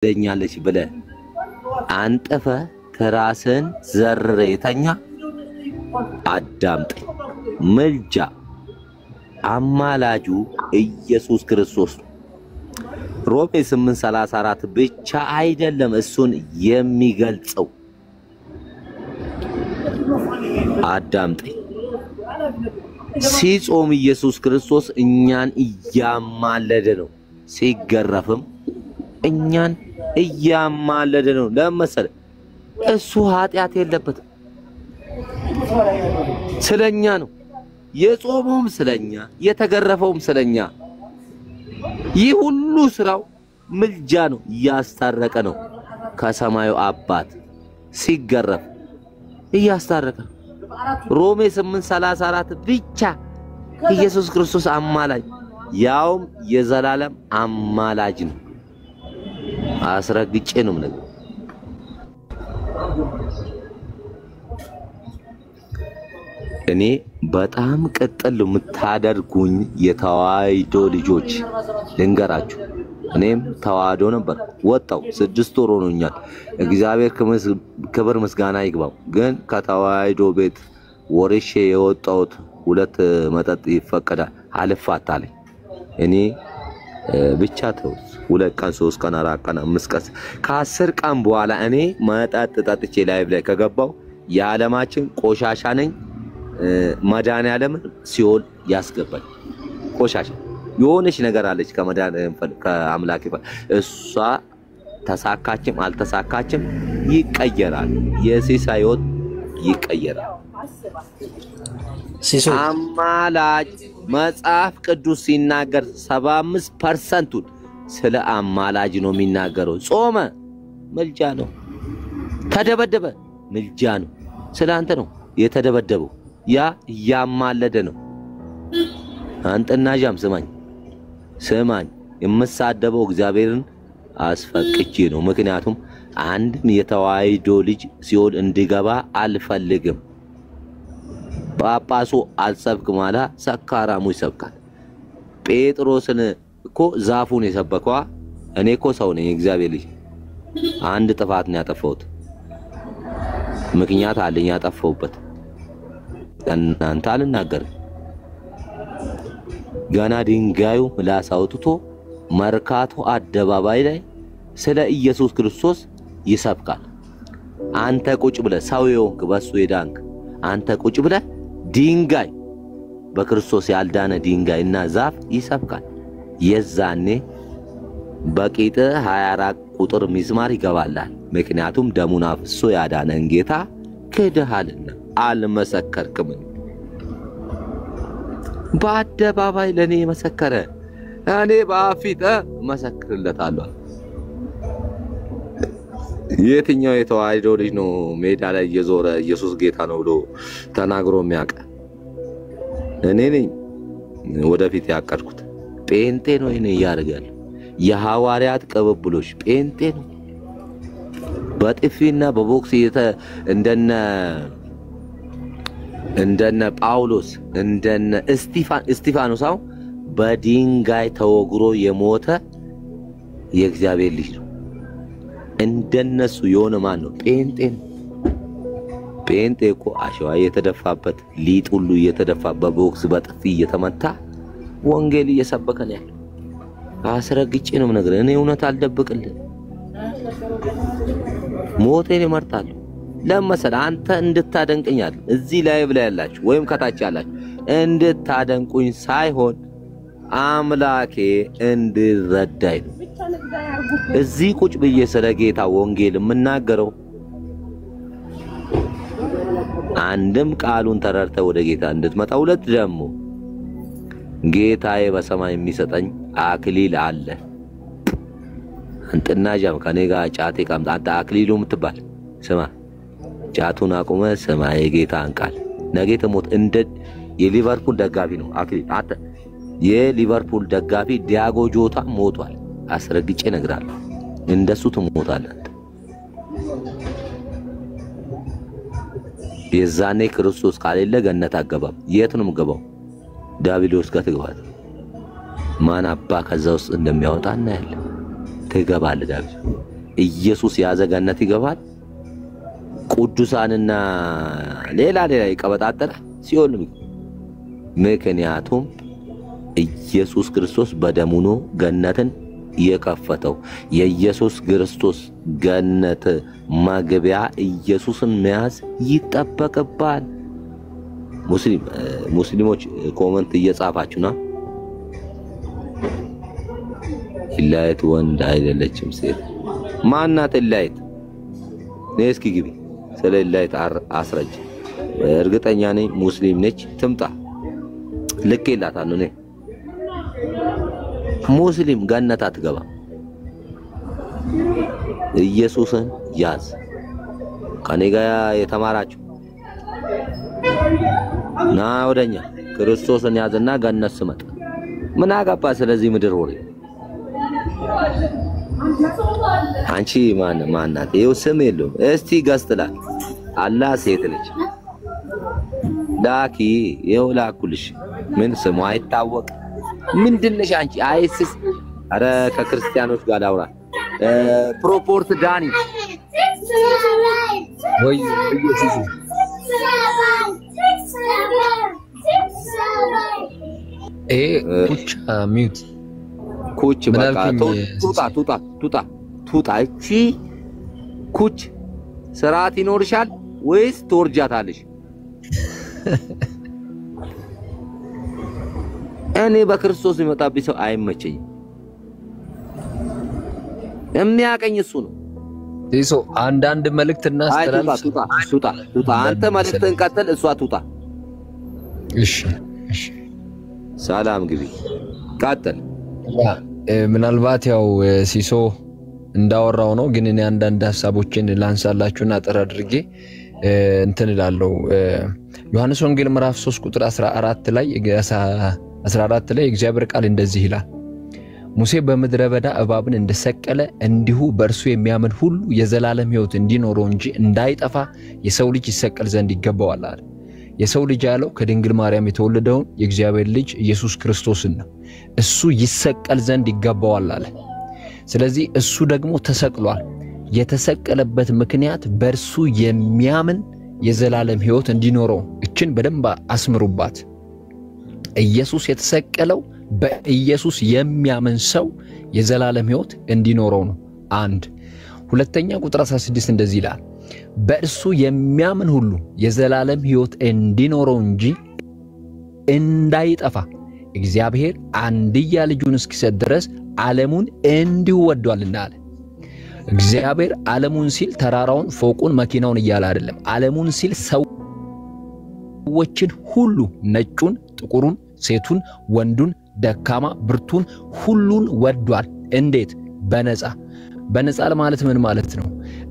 ለኛለች ብለ አንጠፈ ከራስን ዘርረ የተኛ አዳምጥ መልጃ አማላጁ ኢየሱስ ክርስቶስ ሮሜ 8:34 ብቻ አይደለም እሱን የሚገልጸው አዳምጥ ሲጾም ኢየሱስ ክርስቶስ እኛን እያማለደ ነው ሲገረፍም እኛን እያማለደ ነው ለምሳሌ እሱ ኃጢያት የለበትም ስለኛ ነው የጾሙም ስለኛ የተገረፈውም ስለኛ ይህ ሁሉ ስራው ምልጃ ነው ያስታረቀ ነው ከሰማዩ አባት ሲገረፍ ያስታረቀ ሮሜ 8:34 ብቻ ኢየሱስ ክርስቶስ አማላጅ ያውም የዘላለም አማላጅ ነው አስረግጬ ነው ማለት እኔ በጣም ቀጥል የምታደርጉኝ የተዋይዶ ልጆች ልንገራችሁ እኔም ተዋዶ ነበር ወጣው 6 ወር ሆኖኛል እግዚአብሔር ክብር ምስጋና ይግባው ግን ከተዋይዶ ቤት ወርሼ የወጣሁት 2 መጠጥ ይፈቀዳል አልፋታለኝ እኔ ብቻ ተው 2 ቀን 3 ቀን 4 ቀን 5 ቀን ከ10 ቀን በኋላ እኔ መጠጥ ጠጥቼ ላይቭ ላይ ከገባው የዓለማችን ቆሻሻ ነኝ ማዳን ያለም ሲኦል ያስገባል ቆሻሻ የሆነች ነገር አለች ከመዳን ከአምላክ እሷ ተሳካችም አልተሳካችም ይቀየራል የሲሳዮት ይቀየራል ሲሶ አማላጅ መጽሐፍ ቅዱስ ሲናገር 75% ስለ አማላጅ ነው የሚናገረው ጾመ ምልጃ ነው ተደበደበ ምልጃ ነው ስላንተ ነው የተደበደበው ያ ያማለደ ነው አንተና ጃም ስማኝ የምሳደበው እግዚአብሔርን አስፈቅጄ ነው ምክንያቱም አንድም የተዋይዶ ልጅ ሲኦል እንዲገባ አልፈልግም ጳጳሱ አልሰብክ ማላ ሰካራሙ ይሰብካል ጴጥሮስን እኮ ዛፉን የሰበከዋ እኔ እኮ ሰው ነኝ እግዚአብሔር ልጅ አንድ ጥፋት ነው ያጠፋሁት ምክንያት አለኝ ያጠፋሁበት እናንተ አልናገር ገና ድንጋዩ ምላስ አውጥቶ መርካቶ አደባባይ ላይ ስለ ኢየሱስ ክርስቶስ ይሰብካል አንተ ቁጭ ብለ ሰው የሆንክ በሱ የዳንክ አንተ ቁጭ ብለ ድንጋይ በክርስቶስ ያልዳነ ድንጋይና ዛፍ ይሰብካል የዛኔ በቂጥ 24 ቁጥር ሚስማር ይገባላል ምክንያቱም ደሙን አፍሶ ያዳነን ጌታ ክደሃልና አልመሰከርክም በአደባባይ ለኔ መሰከረ እኔ በአፊት መሰክርለታለሁ የትኛው የተዋይዶ ልጅ ነው ሜዳ ላይ እየዞረ ኢየሱስ ጌታ ነው ብሎ ተናግሮ የሚያቀ እኔ ነኝ ወደፊት ያቀርኩት ጴንጤ ነው እኔ ያርጋል የሐዋርያት ቅብብሎሽ ጴንጤ ነው በጥፊና በቦክስ እንደነ ጳውሎስ እንደነ እስጢፋኖስ በድንጋይ ተወግሮ የሞተ የእግዚአብሔር ልጅ ነው እንደነሱ የሆነ ማን ነው ጴንጤ እኮ አሸዋ የተደፋበት ሊጥ ሁሉ የተደፋ በቦክስ በጥፊ የተመታ ወንጌል እየሰበከ ነው ያለው አስረግጬ ነው ነገር እኔ እውነት አልደብቅልህ ሞቴን እመርጣለሁ ለምሳሌ አንተ እንድታደንቀኛል እዚህ ላይ ብለ ያላችሁ ወይም ከታች ያላችሁ እንድታደንቁኝ ሳይሆን አምላኬ እንድረዳይ ነው እዚህ ቁጭ ብዬ ስለ ጌታ ወንጌል የምናገረው አንድም ቃሉን ተረርተ ወደ ጌታ እንድትመጣ ሁለት ደግሞ ጌታዬ በሰማይ የሚሰጠኝ አክሊል አለ አንተና ጃም ከኔ ጋር ጫቴ ቀምጣ አንተ አክሊሉ ምትባል ስማ ጫቱን አቁመ ስማ የጌታን ቃል ነገ ተሞት እንደ የሊቨርፑል ደጋፊ ነው አክሊል አንተ የሊቨርፑል ደጋፊ ዲያጎ ጆታ ሞቷል አስረግጬ ነግራለሁ እንደሱ ትሞታለህ የዛኔ ክርስቶስ ካለለ ገነት አገባም የት ነው የምገባው ዳቢሎስ ጋር ትገባል ማን አባ ከዛው እንደሚያወጣና ያለ ትገባለህ ዳቢሎስ ኢየሱስ ያዘ ገነት ይገባል ቅዱሳንና ሌላ ይቀበጣጠረ ሲኦል ምክንያቱም ኢየሱስ ክርስቶስ በደሙ ነው ገነትን የከፈተው የኢየሱስ ክርስቶስ ገነት ማገቢያ ኢየሱስን መያዝ ይጠበቅባል ሙስሊሞች ኮሜንት እየጻፋችሁ ነው ኢላይት ወንድ አይደለችም ሴት ማናት ኢላይት ነስኪ ግቢ ስለ ኢላይት አስረጅ እርግጠኛ ነኝ ሙስሊም ነች ትምጣ ልከላታለሁ ነኝ ሙስሊም ገነት አትገባ ኢየሱስን ያዝ ከኔ ጋር የተማራችሁ ና ወደኛ ክርስቶስን ያዝና ገነት ስመጥ ምን አገባ ስለዚህ ምድር ወሬ አንቺ ማናት ይው ስም የለውም እስቲ ገስጥላት አላህ ሴት ልጅ ዳኪ ይው ላኩልሽ ምን ስሙ አይታወቅ ምንድነሽ አንቺ አይስስ አረ ከክርስቲያኖች ጋር አውራ ፕሮፖርት ዳኒ ወይ ኢየሱስ ኩቻ ሚውት ኩች በቃ ቱጣ እቺ ኩች ስርዓት ይኖርሻል ወይስ ትወርጃታለሽ እኔ በክርስቶስ የሚመጣብኝ ሰው አይመቸኝ የሚያቀኝ እሱ ነው ዲሶ አንድ መልእክትና አስተላልፍ ቱጣ አንተ መልእክትን ቀጥል እሷ ቱጣ እሺ ሰላም ግቢ ቀጥል ምናልባት ያው ሲሶ እንዳወራው ነው ግን እኔ አንዳንድ ሐሳቦችን ላንሳላችሁና አጥር አድርጌ እንትን እላለሁ ዮሐንስ ወንጌል ምዕራፍ 3 ቁጥር 14 ላይ 14 ላይ እግዚአብሔር ቃል እንደዚህ ይላል ሙሴ በመድረ በዳ እባብን እንደሰቀለ እንዲሁ በእርሱ የሚያምን ሁሉ የዘላለም ሕይወት እንዲኖረው እንጂ እንዳይጠፋ የሰው ልጅ ይሰቀል ዘንድ ይገባዋል አለ የሰው ልጅ ያለው ከድንግል ማርያም የተወለደውን የእግዚአብሔር ልጅ ኢየሱስ ክርስቶስን ነው እሱ ይሰቀል ዘንድ ይገባዋል አለ ስለዚህ እሱ ደግሞ ተሰቅሏል የተሰቀለበት ምክንያት በእርሱ የሚያምን የዘላለም ሕይወት እንዲኖረው እችን በደንብ አስምሩባት ኢየሱስ የተሰቀለው በኢየሱስ የሚያምን ሰው የዘላለም ሕይወት እንዲኖረው ነው አንድ ሁለተኛ ቁጥር 16 እንደዚህ ይላል በእርሱ የሚያምን ሁሉ የዘላለም ሕይወት እንዲኖረው እንጂ እንዳይጠፋ እግዚአብሔር አንድያ ልጁን እስኪሰጥ ድረስ ዓለሙን እንዲሁ ወዷልና አለ እግዚአብሔር ዓለሙን ሲል ተራራውን ፎቁን መኪናውን ይያለ አይደለም ዓለሙን ሲል ሰዎችን ሁሉ ነጩን ጥቁሩን ሴቱን ወንዱን ደካማ ብርቱን ሁሉን ወዷል እንዴት በነፃ ማለት ምን ማለት ነው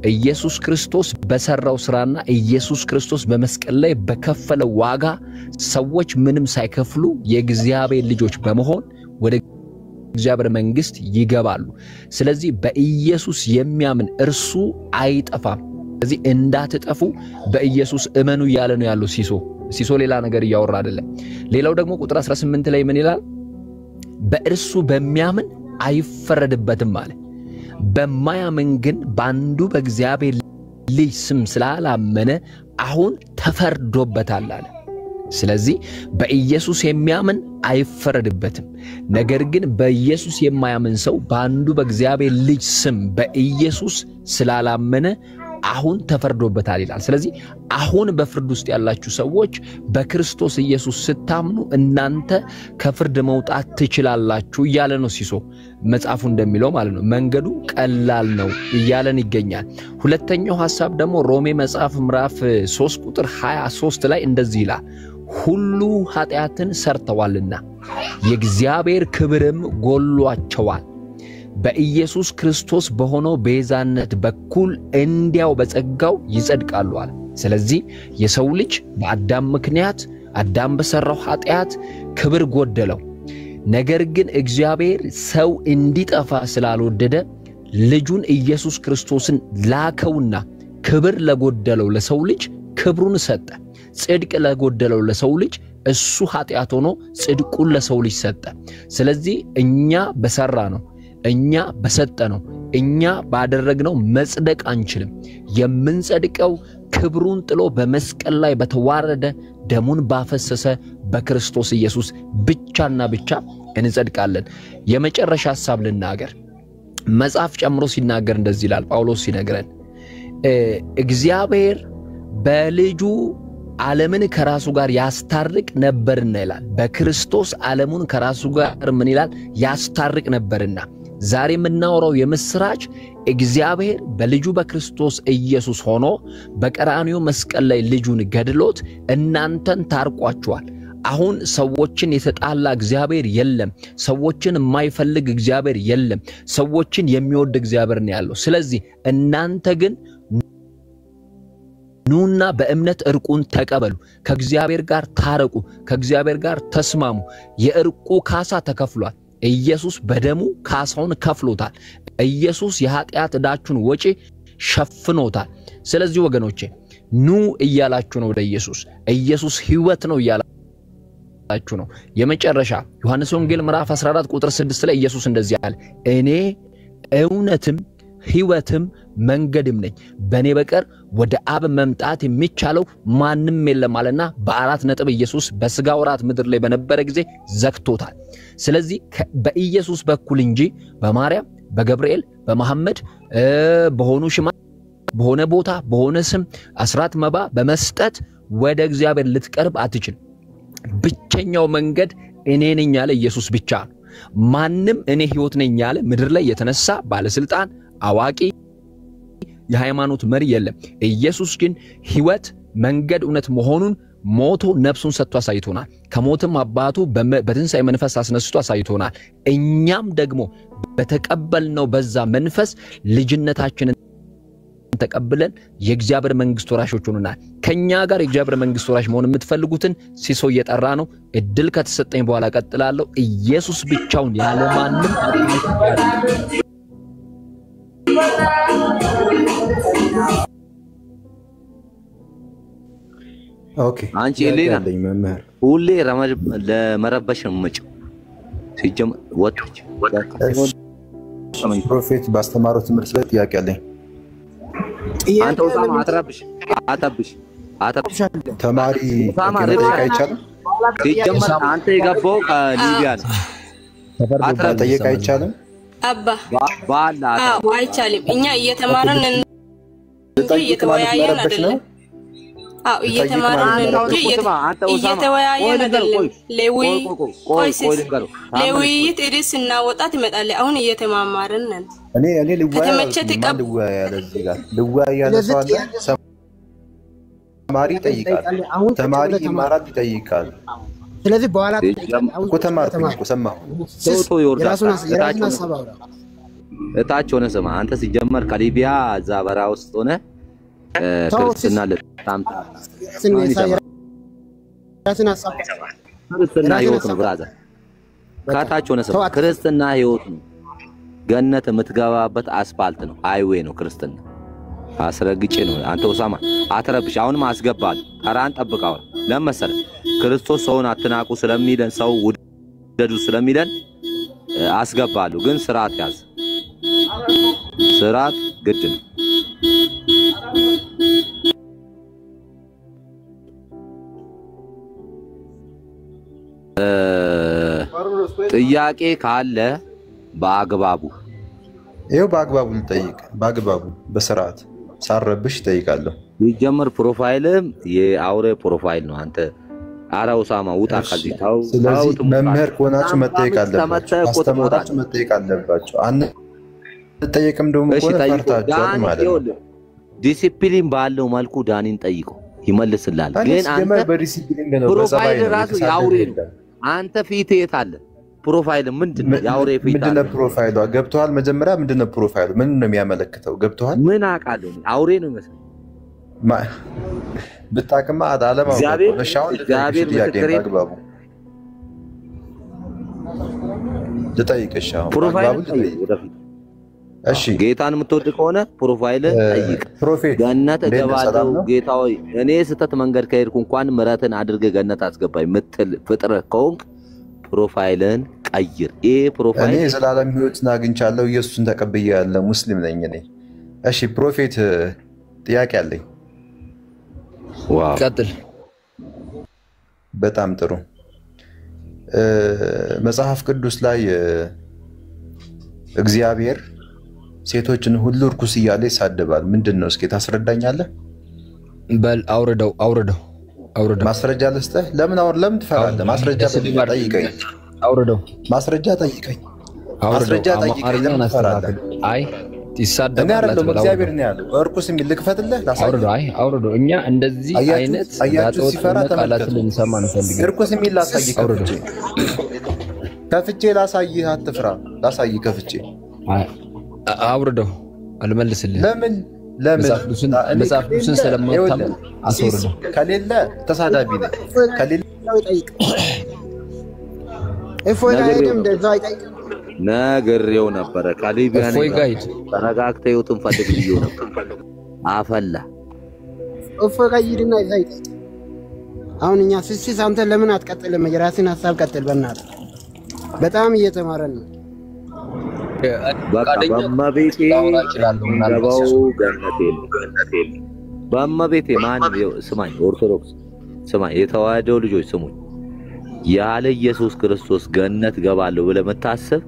ኢየሱስ ክርስቶስ በሰራው ስራና ኢየሱስ ክርስቶስ በመስቀል ላይ በከፈለው ዋጋ ሰዎች ምንም ሳይከፍሉ የእግዚአብሔር ልጆች በመሆን ወደ እግዚአብሔር መንግስት ይገባሉ ስለዚህ በኢየሱስ የሚያምን እርሱ አይጠፋም ስለዚህ እንዳትጠፉ በኢየሱስ እመኑ ያለ ነው ያለው ሲሶ ሌላ ነገር ያወራ አይደለም ሌላው ደግሞ ቁጥር 18 ላይ ምን ይላል በእርሱ በሚያምን አይፈረድበትም ማለት በማያምን ግን ባንዱ በእግዚአብሔር ልጅ ስም ስላላመነ አሁን ተፈርዶበታል አለ ስለዚህ በኢየሱስ የሚያምን አይፈረድበትም ነገር ግን በኢየሱስ የማያምን ሰው ባንዱ በእግዚአብሔር ልጅ ስም በኢየሱስ ስላላመነ አሁን ተፈርዶበታል ይላል ስለዚህ አሁን በፍርድ ውስጥ ያላችሁ ሰዎች በክርስቶስ ኢየሱስ ስታምኑ እናንተ ከፍርድ መውጣት ትችላላችሁ ይያለ ነው ሲሶ መጽሐፉ እንደሚለው ማለት ነው መንገዱ ቀላል ነው ይያለን ይገኛል ሁለተኛው ሐሳብ ደግሞ ሮሜ መጽሐፍ ምዕራፍ 3 ቁጥር 23 ላይ እንደዚህ ይላል ሁሉ ኃጢያትን ሰርተዋልና የእግዚአብሔር ክብርም ጎሏቸዋል በኢየሱስ ክርስቶስ በሆነው ቤዛነት በኩል እንዲያው በጸጋው ይጸድቃሉ አለ ስለዚህ የሰው ልጅ በአዳም ምክንያት አዳም በሰራው ኃጢያት ክብር ጎደለው ነገር ግን እግዚአብሔር ሰው እንዲጠፋ ስላልወደደ ልጁን ኢየሱስ ክርስቶስን ላከውና ክብር ለጎደለው ለሰው ልጅ ክብሩን ሰጠ ጽድቅ ለጎደለው ለሰው ልጅ እሱ ኃጢያት ሆኖ ጽድቁን ለሰው ልጅ ሰጠ ስለዚህ እኛ በሰራ ነው እኛ በሰጠ ነው እኛ ባደረግነው መጽደቅ አንችልም። የምንጸድቀው ክብሩን ጥሎ በመስቀል ላይ በተዋረደ ደሙን ባፈሰሰ በክርስቶስ ኢየሱስ ብቻና ብቻ እንጸድቃለን። የመጨረሻ ሐሳብ ልናገር። መጽሐፍ ጨምሮ ሲናገር እንደዚህ ይላል ጳውሎስ ሲነግረን እግዚአብሔር በልጁ ዓለምን ከራሱ ጋር ያስታርቅ ነበርና ይላል። በክርስቶስ ዓለሙን ከራሱ ጋር ምን ይላል? ያስታርቅ ነበርና። ዛሬ የምናወራው የምስራች እግዚአብሔር በልጁ በክርስቶስ ኢየሱስ ሆኖ በቀራንዮ መስቀል ላይ ልጁን ገድሎት እናንተን ታርቋቸዋል። አሁን ሰዎችን የተጣላ እግዚአብሔር የለም። ሰዎችን የማይፈልግ እግዚአብሔር የለም። ሰዎችን የሚወድ እግዚአብሔር ነው ያለው። ስለዚህ እናንተ ግን ኑና በእምነት እርቁን ተቀበሉ፣ ከእግዚአብሔር ጋር ታረቁ፣ ከእግዚአብሔር ጋር ተስማሙ። የእርቁ ካሳ ተከፍሏል። ኢየሱስ በደሙ ካሳውን ከፍሎታል። ኢየሱስ የኃጢአት ዕዳችሁን ወጪ ሸፍኖታል። ስለዚህ ወገኖቼ ኑ እያላችሁ ነው ወደ ኢየሱስ። ኢየሱስ ሕይወት ነው እያላችሁ ነው። የመጨረሻ ዮሐንስ ወንጌል ምዕራፍ 14 ቁጥር 6 ላይ ኢየሱስ እንደዚህ ያለ እኔ እውነትም ሕይወትም መንገድም ነኝ፣ በእኔ በቀር ወደ አብ መምጣት የሚቻለው ማንም የለም አለና በአራት ነጥብ ኢየሱስ በሥጋ ወራት ምድር ላይ በነበረ ጊዜ ዘግቶታል። ስለዚህ በኢየሱስ በኩል እንጂ በማርያም በገብርኤል በመሐመድ በሆኑ ሽማ በሆነ ቦታ በሆነ ስም አስራት መባ በመስጠት ወደ እግዚአብሔር ልትቀርብ አትችልም። ብቸኛው መንገድ እኔ ነኝ ያለ ኢየሱስ ብቻ ነው። ማንም እኔ ሕይወት ነኝ ያለ ምድር ላይ የተነሳ ባለስልጣን አዋቂ የሃይማኖት መሪ የለም። ኢየሱስ ግን ሕይወት መንገድ እውነት መሆኑን ሞቶ ነፍሱን ሰጥቶ አሳይቶናል። ከሞትም አባቱ በትንሣኤ መንፈስ አስነስቶ አሳይቶናል። እኛም ደግሞ በተቀበልነው በዛ መንፈስ ልጅነታችንን ተቀብለን የእግዚአብሔር መንግስት ወራሾች ሆነናል። ከኛ ጋር የእግዚአብሔር መንግስት ወራሽ መሆን የምትፈልጉትን ሲሶ እየጠራ ነው። እድል ከተሰጠኝ በኋላ ቀጥላለሁ። ኢየሱስ ብቻውን ያለ ማንም ኦኬ አንቺ ሌላ ሁሌ ለመረበሽ ነው የምመጪው። ሲጀም ወጥች ፕሮፌት ባስተማረው ትምህርት ላይ ጥያቄ አለኝ። አንተ ኡሳማ አተብሽ ተማሪ መጠየቅ አይቻልም? ሲጀመር አንተ የገባው ከሊቢያ ነው። መጠየቅ አይቻልም? አባ ባላ አይቻልም። እኛ እየተማረን እንጂ እየተወያየን አይደለም። እየተማረን እንጂ እየተወያየን አይደለም። ለውይይት ርዕስ እናወጣት ይመጣል። አሁን እየተማማርን ነን። እኔ ልወያያ ለዚህ ጋር ልወያያ ለሷል ተማሪ ይጠይቃል። ተማሪ ይማራል ይጠይቃል። ስለዚህ በኋላ እኮ ተማርኩኝ እኮ ሰማሁ። ሶቶ ይወርዳል እታች ሆነ ስማ። አንተ ሲጀመር ከሊቢያ እዛ በራ ውስጥ ሆነ ክርስትና ለታምጣ ክርስትና ህይወት ነው ብራዘር። ከታች ሆነ ስማ። ክርስትና ህይወት ነው። ገነት የምትገባበት አስፋልት ነው፣ ሃይዌይ ነው ክርስትና። አስረግጬ ነው። አንተ ኡሳማ አትረብሽ። አሁንም አስገባለሁ። ተራን ጠብቀው። ለምን መሰለህ? ክርስቶስ ሰውን አትናቁ ስለሚለን ሰው ውደዱ ስለሚለን አስገባለሁ። ግን ስርዓት ያዝ። ስርዓት ግድ ነው። ጥያቄ ካለ በአግባቡ ይሄው በአግባቡ ልጠይቅ። በአግባቡ በስርዓት ሳረብሽ ጠይቃለሁ። ይጀምር። ፕሮፋይልም የአውሬ ፕሮፋይል ነው። አንተ አራ ኡሳማ ውጣ ከዚህ ታው። ስለዚህ መምህር ከሆናችሁ መጠየቅ አለባችሁ። አስተማራችሁ መጠየቅ አለባችሁ። አንጠየቅም ደግሞ ከሆነ ፈርታችሁ ማለት ነው። ዲሲፕሊን ባለው መልኩ ዳኒን ጠይቀው ይመልስላል። ግን አንተ በዲሲፕሊን ነው ፕሮፋይል ራሱ የአውሬ ነው። አንተ ፊት የት አለ? ፕሮፋይል ምንድነው? የአውሬ ፊት አለ። ምንድነው ፕሮፋይሉ? ገብቷል? መጀመሪያ ምንድነው ፕሮፋይሉ? ምን ነው የሚያመለክተው? ገብቷል? ምን አውቃለሁ? አውሬ ነው ይመስል ብታቅማ አዳለማ እግዚአብሔር ምስክሬ ባግባቡ ልጠይቅሽ። አሁን ባግባቡ ልጠይቅ። እሺ ጌታን የምትወድ ከሆነ ፕሮፋይል ጠይቅ። ገነት እገባለሁ ጌታ ሆይ እኔ ስተት መንገድ ከሄድኩ እንኳን ምሕረትን አድርገህ ገነት አስገባኝ ምትል ፍጥረት ከሆንክ ፕሮፋይልን ቀይር። ይሄ ፕሮፋይል እኔ ዘላለም ሕይወትን አግኝቻለሁ ኢየሱስን ተቀብያለሁ ሙስሊም ነኝ እኔ። እሺ ፕሮፌት ጥያቄ አለኝ። ዋው ቀጥል። በጣም ጥሩ። መጽሐፍ ቅዱስ ላይ እግዚአብሔር ሴቶችን ሁሉ እርኩስ እያለ ይሳደባል። ምንድነው? እስኪ ታስረዳኛለህ? በል አውርደው። ማስረጃ ልስጥህ። ለምን ትፈራለህ? ማስረጃ ጠይቀኝ። አውርደው። ማስረጃ ጠይቀኝ። ለምን ትፈራለህ? አይ ይሳደባል። እኔ አይደለም እግዚአብሔር ነው ያለው። እርኩስ የሚል ልክፈትልህ ላሳየህ። አውርደው። እኛ እንደዚህ አይነት ሲፈራ ቃላትን ልንሰማ እንፈልጋለን። እርኩስ የሚል ላሳይህ ከፍቼ ላሳይህ። አትፍራ። ላሳይህ ከፍቼ አውርደው። አልመልስልህ። ለምን መጽሐፍ ቅዱስን ስለማታምን አስወርደው። ከሌለ ተሳዳቢ ነህ። ከሌለ ነገሬው ነበረ። ካሊቢያን ተረጋግተህ ይውጥን ፈልግ ብዬው ነበር። አፈላ ጋይድና ይዛይጥ አሁን እኛ ስሲስ አንተ ለምን አትቀጥልም? የራስን ሐሳብ ቀጥል በእናትህ። በጣም እየተማረን ነው። በመቤቴ ገባው ገነቴል በመቤቴ ማን ስማኝ፣ ኦርቶዶክስ ስማኝ፣ የተዋህዶ ልጆች ስሙኝ። ያለ ኢየሱስ ክርስቶስ ገነት ገባለሁ ብለህ መታሰብ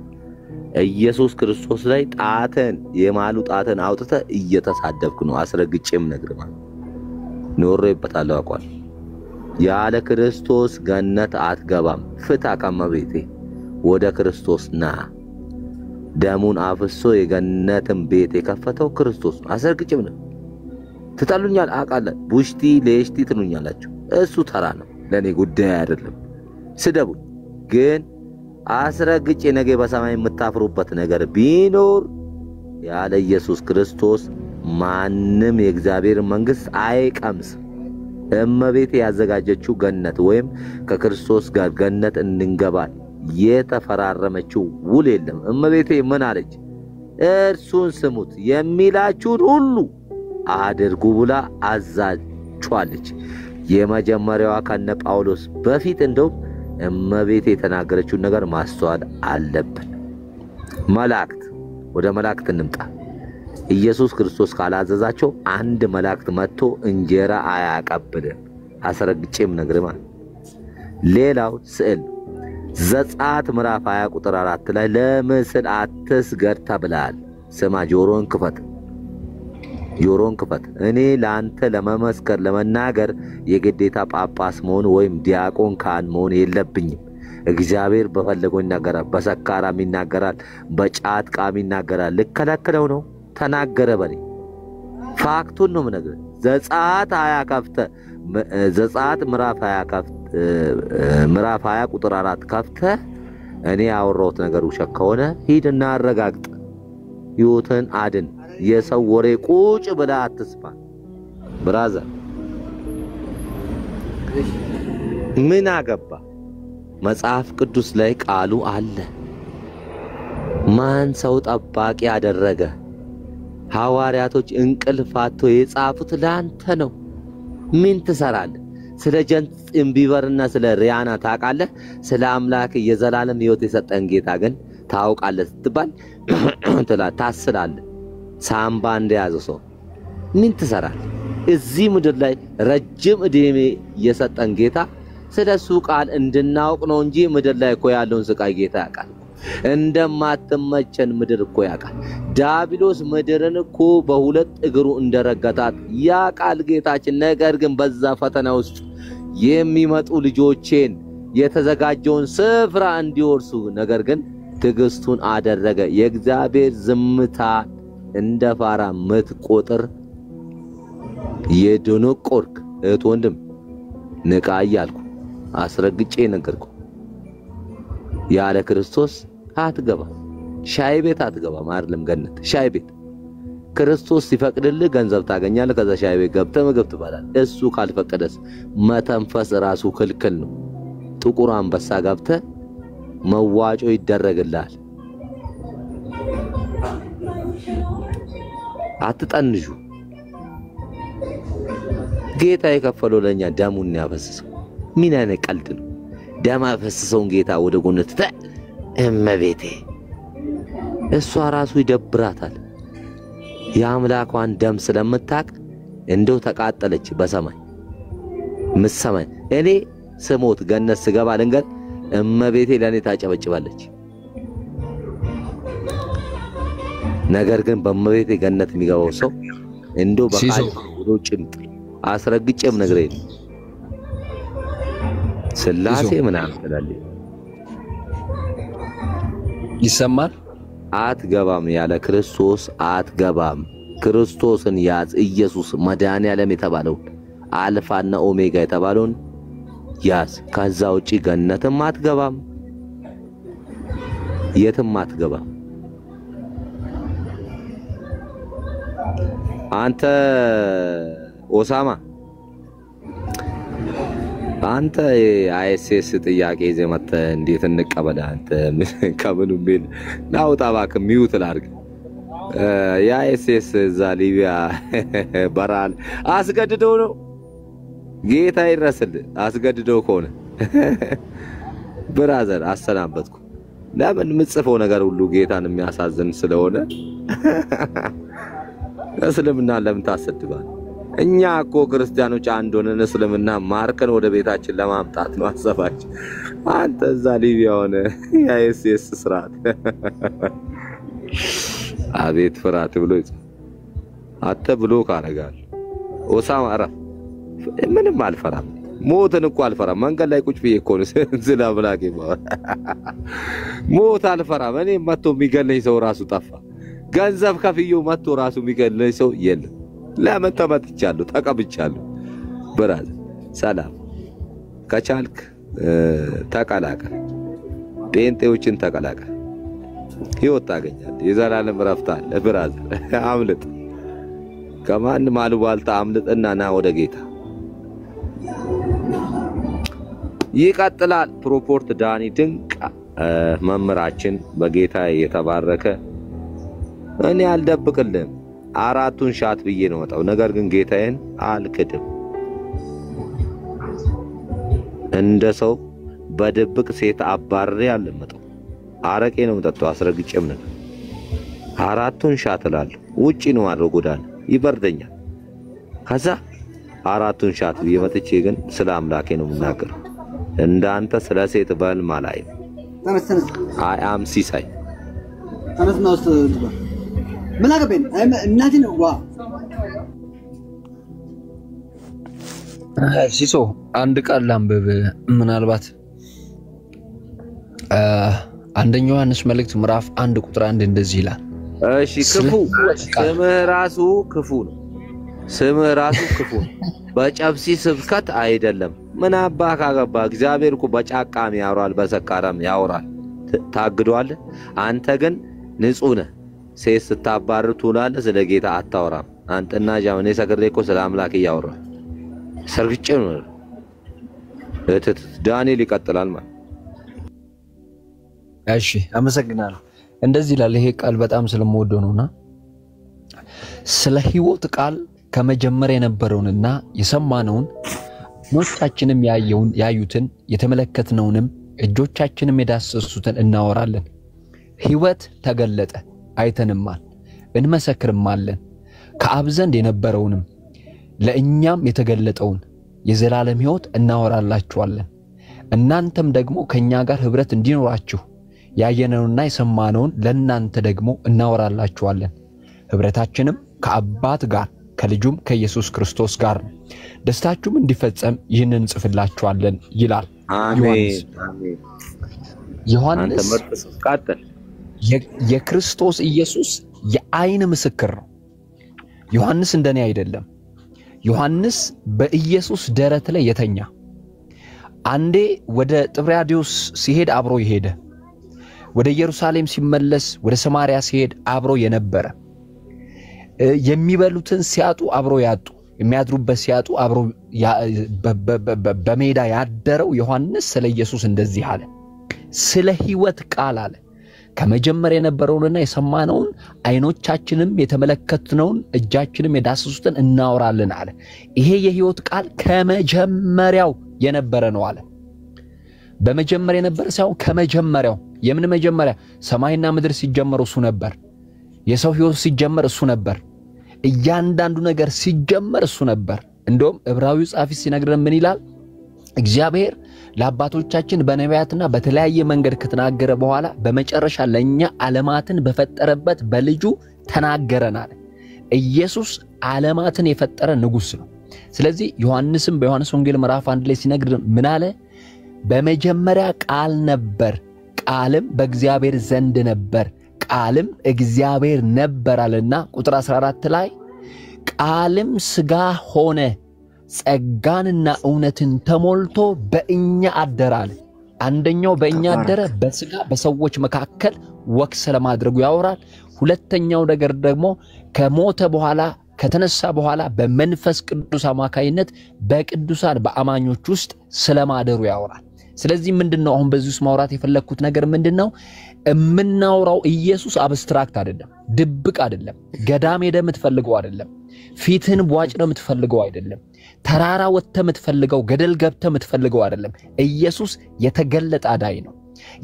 ኢየሱስ ክርስቶስ ላይ ጣትን የማሉ ጣትን አውጥተህ እየተሳደብክ ነው። አስረግጬም ነግር ማለት ኖሬበታለሁ። አቋል ያለ ክርስቶስ ገነት አትገባም። ፍታ ከመቤቴ ወደ ክርስቶስ ና። ደሙን አፍሶ የገነትን ቤት የከፈተው ክርስቶስ ነው። አስረግጬም ነው። ትጠሉኛል አውቃለሁ። ቡሽቲ ለሽቲ ትሉኛላችሁ። እሱ ተራ ነው፣ ለኔ ጉዳይ አይደለም። ስደቡኝ፣ ግን አስረግጬ ነገ በሰማይ የምታፍሩበት ነገር ቢኖር ያለ ኢየሱስ ክርስቶስ ማንም የእግዚአብሔር መንግስት አይቀምስም። እመቤቴ ያዘጋጀችው ገነት ወይም ከክርስቶስ ጋር ገነት እንድንገባ የተፈራረመችው ውል የለም። እመቤቴ ምን አለች? እርሱን ስሙት የሚላችሁን ሁሉ አድርጉ ብላ አዛችኋለች። የመጀመሪያዋ ከነ ጳውሎስ በፊት እንደውም እመቤቴ የተናገረችውን ነገር ማስተዋል አለብን። መላእክት ወደ መላእክት እንምጣ። ኢየሱስ ክርስቶስ ካላዘዛቸው አንድ መላእክት መጥቶ እንጀራ አያቀብልም። አስረግጬም ነግርማ። ሌላው ስዕል ዘጸአት ምዕራፍ 20 ቁጥር 4 ላይ ለምስል አትስገድ ተብለሃል። ስማ፣ ጆሮን ክፈት። እኔ ለአንተ ለመመስከር ለመናገር የግዴታ ጳጳስ መሆን ወይም ዲያቆን ካህን መሆን የለብኝም። እግዚአብሔር በፈለገው ይናገራል። በሰካራም ይናገራል፣ በጫት ቃም ይናገራል። ልከለክለው ነው? ተናገረ በኔ ፋክቱን ነው የምነግርህ። ዘጸአት 20 ከፍተህ ዘጸአት ምዕራፍ 20 ቁጥር 4 ከፍተህ እኔ ያወራሁት ነገር ውሸት ከሆነ ሂድና አረጋግጥ። ሕይወትን አድን። የሰው ወሬ ቁጭ ብለህ አትስማ። ብራዘር ምን አገባ? መጽሐፍ ቅዱስ ላይ ቃሉ አለ። ማን ሰው ጠባቂ ያደረገ? ሐዋርያቶች እንቅልፍ አጥተው የጻፉት ለአንተ ነው። ምን ትሰራለህ? ስለ ጀስቲን ቢበርና ስለ ሪያና ታውቃለህ? ስለ አምላክ የዘላለም ሕይወት የሰጠን ጌታ ግን ታውቃለህ ስትባል ታስላለህ። ሳምባ እንደያዘ ሰው ምን ትሰራለህ? እዚህ ምድር ላይ ረጅም ዕድሜ የሰጠን ጌታ ስለሱ ቃል እንድናውቅ ነው እንጂ ምድር ላይ እኮ ያለውን ስቃይ ጌታ ያውቃል። እንደማትመቸን ምድር እኮ ያውቃል። ዲያብሎስ ምድርን እኮ በሁለት እግሩ እንደረገጣት ያውቃል ጌታችን። ነገር ግን በዛ ፈተና ውስጥ የሚመጡ ልጆቼን የተዘጋጀውን ስፍራ እንዲወርሱ ነገር ግን ትዕግስቱን አደረገ። የእግዚአብሔር ዝምታ እንደ ፋራ ምትቆጥር የደነቆርክ እህት ወንድም ንቃ እያልኩ አስረግጬ ነገርኩ። ያለ ክርስቶስ አትገባም። ሻይ ቤት አትገባም። አይደለም ገነት፣ ሻይ ቤት ክርስቶስ ሲፈቅድልህ ገንዘብ ታገኛለህ። ከዛ ሻይ ቤት ገብተህ ምግብ ትበላለህ። እሱ ካልፈቀደስ መተንፈስ ራሱ ክልክል ነው። ጥቁር አንበሳ ገብተህ መዋጮ ይደረግልሃል። አትጠንዡ። ጌታ የከፈለው ለኛ ደሙን ያፈሰሰው ምን አይነት ቀልድ ነው? ደም አፈሰሰውን ጌታ ወደ ጎን ትተ እመቤቴ እሷ ራሱ ይደብራታል። የአምላኳን ደም ስለምታቅ እንደው ተቃጠለች በሰማይ ምሰማይ እኔ ስሞት ገነት ስገባ ልንገር እመቤቴ ለኔ ታጨበጭባለች። ነገር ግን በእመቤቴ ገነት የሚገባው ሰው እንደው በቃል ወዶ ጭምጥ አስረግጬም ነግሬኝ ስላሴ ምናምን ትላለች ይሰማል። አትገባም ያለ ክርስቶስ አትገባም። ክርስቶስን ያዝ ኢየሱስ መድኃኒዓለም የተባለው አልፋና ኦሜጋ የተባለውን ያዝ። ከዛ ውጪ ገነትም አትገባም የትም አትገባም። አንተ ኦሳማ አንተ አይኤስኤስ ጥያቄ ዘመተ እንዴት እንቀበል? አንተ ከምን ቢል ናውጣ ባክ ሚውት ላርግ የአይኤስኤስ እዛ ሊቢያ በራል አስገድደው ነው ጌታ ይረስል አስገድደው ከሆነ ብራዘር አሰናበትኩ። ለምን ምጽፈው ነገር ሁሉ ጌታን የሚያሳዝን ስለሆነ እስልምና ለምን ታሰድባል? እኛ እኮ ክርስቲያኖች አንድ ሆነን እስልምና ማርከን ወደ ቤታችን ለማምጣት ነው አሰባች። አንተ እዛ ሊቢያ ሆነ የአይኤስኤስ ስርዓት አቤት ፍርሃት ብሎ አተ ብሎ ካረጋል ኦሳማ አረፍ ምንም አልፈራም። ሞትን እኮ አልፈራም። መንገድ ላይ ቁጭ ብዬ እኮ ነው ዝላ ብላቂ ሞት አልፈራም። እኔ መጥቶ የሚገለኝ ሰው ራሱ ጠፋ። ገንዘብ ከፍዬ መጥቶ ራሱ የሚገለኝ ሰው የለም። ለምን ተመትቻለሁ ተቀብቻለሁ። ብራዘር ሰላም ከቻልክ ተቀላቀል፣ ጴንጤዎችን ተቀላቀል፣ ህይወት ታገኛለህ። የዘላለም ረፍት አለ። ብራዘር አምልጥ፣ ከማንም አልባልታ አምልጥና ና ወደ ጌታ። ይቀጥላል። ፕሮፖርት ዳኒ ድንቅ መምህራችን በጌታ የተባረከ እኔ አልደብቅልህም። አራቱን ሻት ብዬ ነው መጣው። ነገር ግን ጌታዬን አልክድም። እንደ ሰው በድብቅ ሴት አባሬ አልመጣው። አረቄ ነው መጣው። አስረግጬም ነው አራቱን ሻት እላለሁ። ውጪ ነው አድርጎ ጎዳና ይበርደኛል። ከዛ አራቱን ሻት ብዬ መጥቼ ግን ስለ አምላኬ ነው የምናገረው። እንዳንተ ስለ ሴት በህልም አላይም። አይ አም ሲሳይ ተነስና ውስጥ ምን አገበኝ እናቴ ነው ዋ ሲሶ አንድ ቃል ላንብብ። ምናልባት አንደኛ ዮሐንስ መልእክት ምዕራፍ 1 ቁጥር 1 እንደዚህ ይላል። እሺ ክፉ ስምህ ራሱ ክፉ ነው። ስምህ ራሱ ክፉ ነው። በጨብሲ ስብከት አይደለም። ምን አባህ ካገባ እግዚአብሔር እኮ በጫቃም ያወራል፣ በሰካራም ያወራል። ታግዷል። አንተ ግን ንጹህ ነህ። ሴት ስታባርር ትውላለህ። ስለ ጌታ አታወራም። አንተና ጃማኔ ሰክሬ እኮ ስለ አምላክ ያወራ ሰርግጬ ነው። ዳንኤል ይቀጥላል ማለት እሺ አመሰግናለሁ። እንደዚህ ይላል። ይሄ ቃል በጣም ስለምወደው ነውና ስለ ሕይወት ቃል ከመጀመሪያ የነበረውንና የሰማነውን ሞቻችንም ያዩትን የተመለከትነውንም እጆቻችንም የዳሰሱትን እናወራለን። ሕይወት ተገለጠ፣ አይተንማል፣ እንመሰክርማለን። ከአብ ዘንድ የነበረውንም ለእኛም የተገለጠውን የዘላለም ሕይወት እናወራላችኋለን። እናንተም ደግሞ ከኛ ጋር ህብረት እንዲኖራችሁ ያየነውንና የሰማነውን ለእናንተ ደግሞ እናወራላችኋለን። ህብረታችንም ከአባት ጋር ከልጁም ከኢየሱስ ክርስቶስ ጋር ነው። ደስታችሁም እንዲፈጸም ይህንን ጽፍላችኋለን ይላል። አሜን። ዮሐንስ የክርስቶስ ኢየሱስ የዓይን ምስክር ነው። ዮሐንስ እንደኔ አይደለም። ዮሐንስ በኢየሱስ ደረት ላይ የተኛ፣ አንዴ ወደ ጥብርያዶስ ሲሄድ አብሮ ይሄደ፣ ወደ ኢየሩሳሌም ሲመለስ ወደ ሰማርያ ሲሄድ አብሮ የነበረ፣ የሚበሉትን ሲያጡ አብሮ ያጡ፣ የሚያድሩበት ሲያጡ አብሮ በሜዳ ያደረው ዮሐንስ ስለ ኢየሱስ እንደዚህ አለ። ስለ ሕይወት ቃል አለ ከመጀመሪያ የነበረውንና የሰማነውን አይኖቻችንም የተመለከትነውን እጃችንም የዳሰሱትን እናወራለን አለ። ይሄ የሕይወት ቃል ከመጀመሪያው የነበረ ነው አለ። በመጀመሪያ ነበር ሳይሆን ከመጀመሪያው የምን መጀመሪያ ሰማይና ምድር ሲጀመሩ እሱ ነበር የሰው ሕይወት ሲጀመር እሱ ነበር እያንዳንዱ ነገር ሲጀመር እሱ ነበር እንደውም ዕብራዊው ጻፊ ሲነግረን ምን ይላል እግዚአብሔር ለአባቶቻችን በነቢያትና በተለያየ መንገድ ከተናገረ በኋላ በመጨረሻ ለኛ ዓለማትን በፈጠረበት በልጁ ተናገረናል ኢየሱስ ዓለማትን የፈጠረ ንጉስ ነው ስለዚህ ዮሐንስም በዮሐንስ ወንጌል ምዕራፍ 1 ላይ ሲነግረን ምን አለ በመጀመሪያ ቃል ነበር ቃልም በእግዚአብሔር ዘንድ ነበር ቃልም እግዚአብሔር ነበራልና ቁጥር 14 ላይ ቃልም ሥጋ ሆነ ጸጋንና እውነትን ተሞልቶ በእኛ አደራል አንደኛው በእኛ አደረ በሥጋ በሰዎች መካከል ወክስ ለማድረጉ ያወራል ሁለተኛው ነገር ደግሞ ከሞተ በኋላ ከተነሳ በኋላ በመንፈስ ቅዱስ አማካይነት በቅዱሳን በአማኞች ውስጥ ስለማደሩ ያወራል ስለዚህ ምንድነው አሁን በዚህ ውስጥ ማውራት የፈለኩት ነገር ምንድነው እምናውራው ኢየሱስ አብስትራክት አይደለም ድብቅ አይደለም ገዳም ሄደ የምትፈልገው አይደለም ፊትን ቧጭ ነው የምትፈልገው አይደለም ተራራ ወጥተ የምትፈልገው ገደል ገብተ የምትፈልገው አይደለም ኢየሱስ የተገለጠ አዳኝ ነው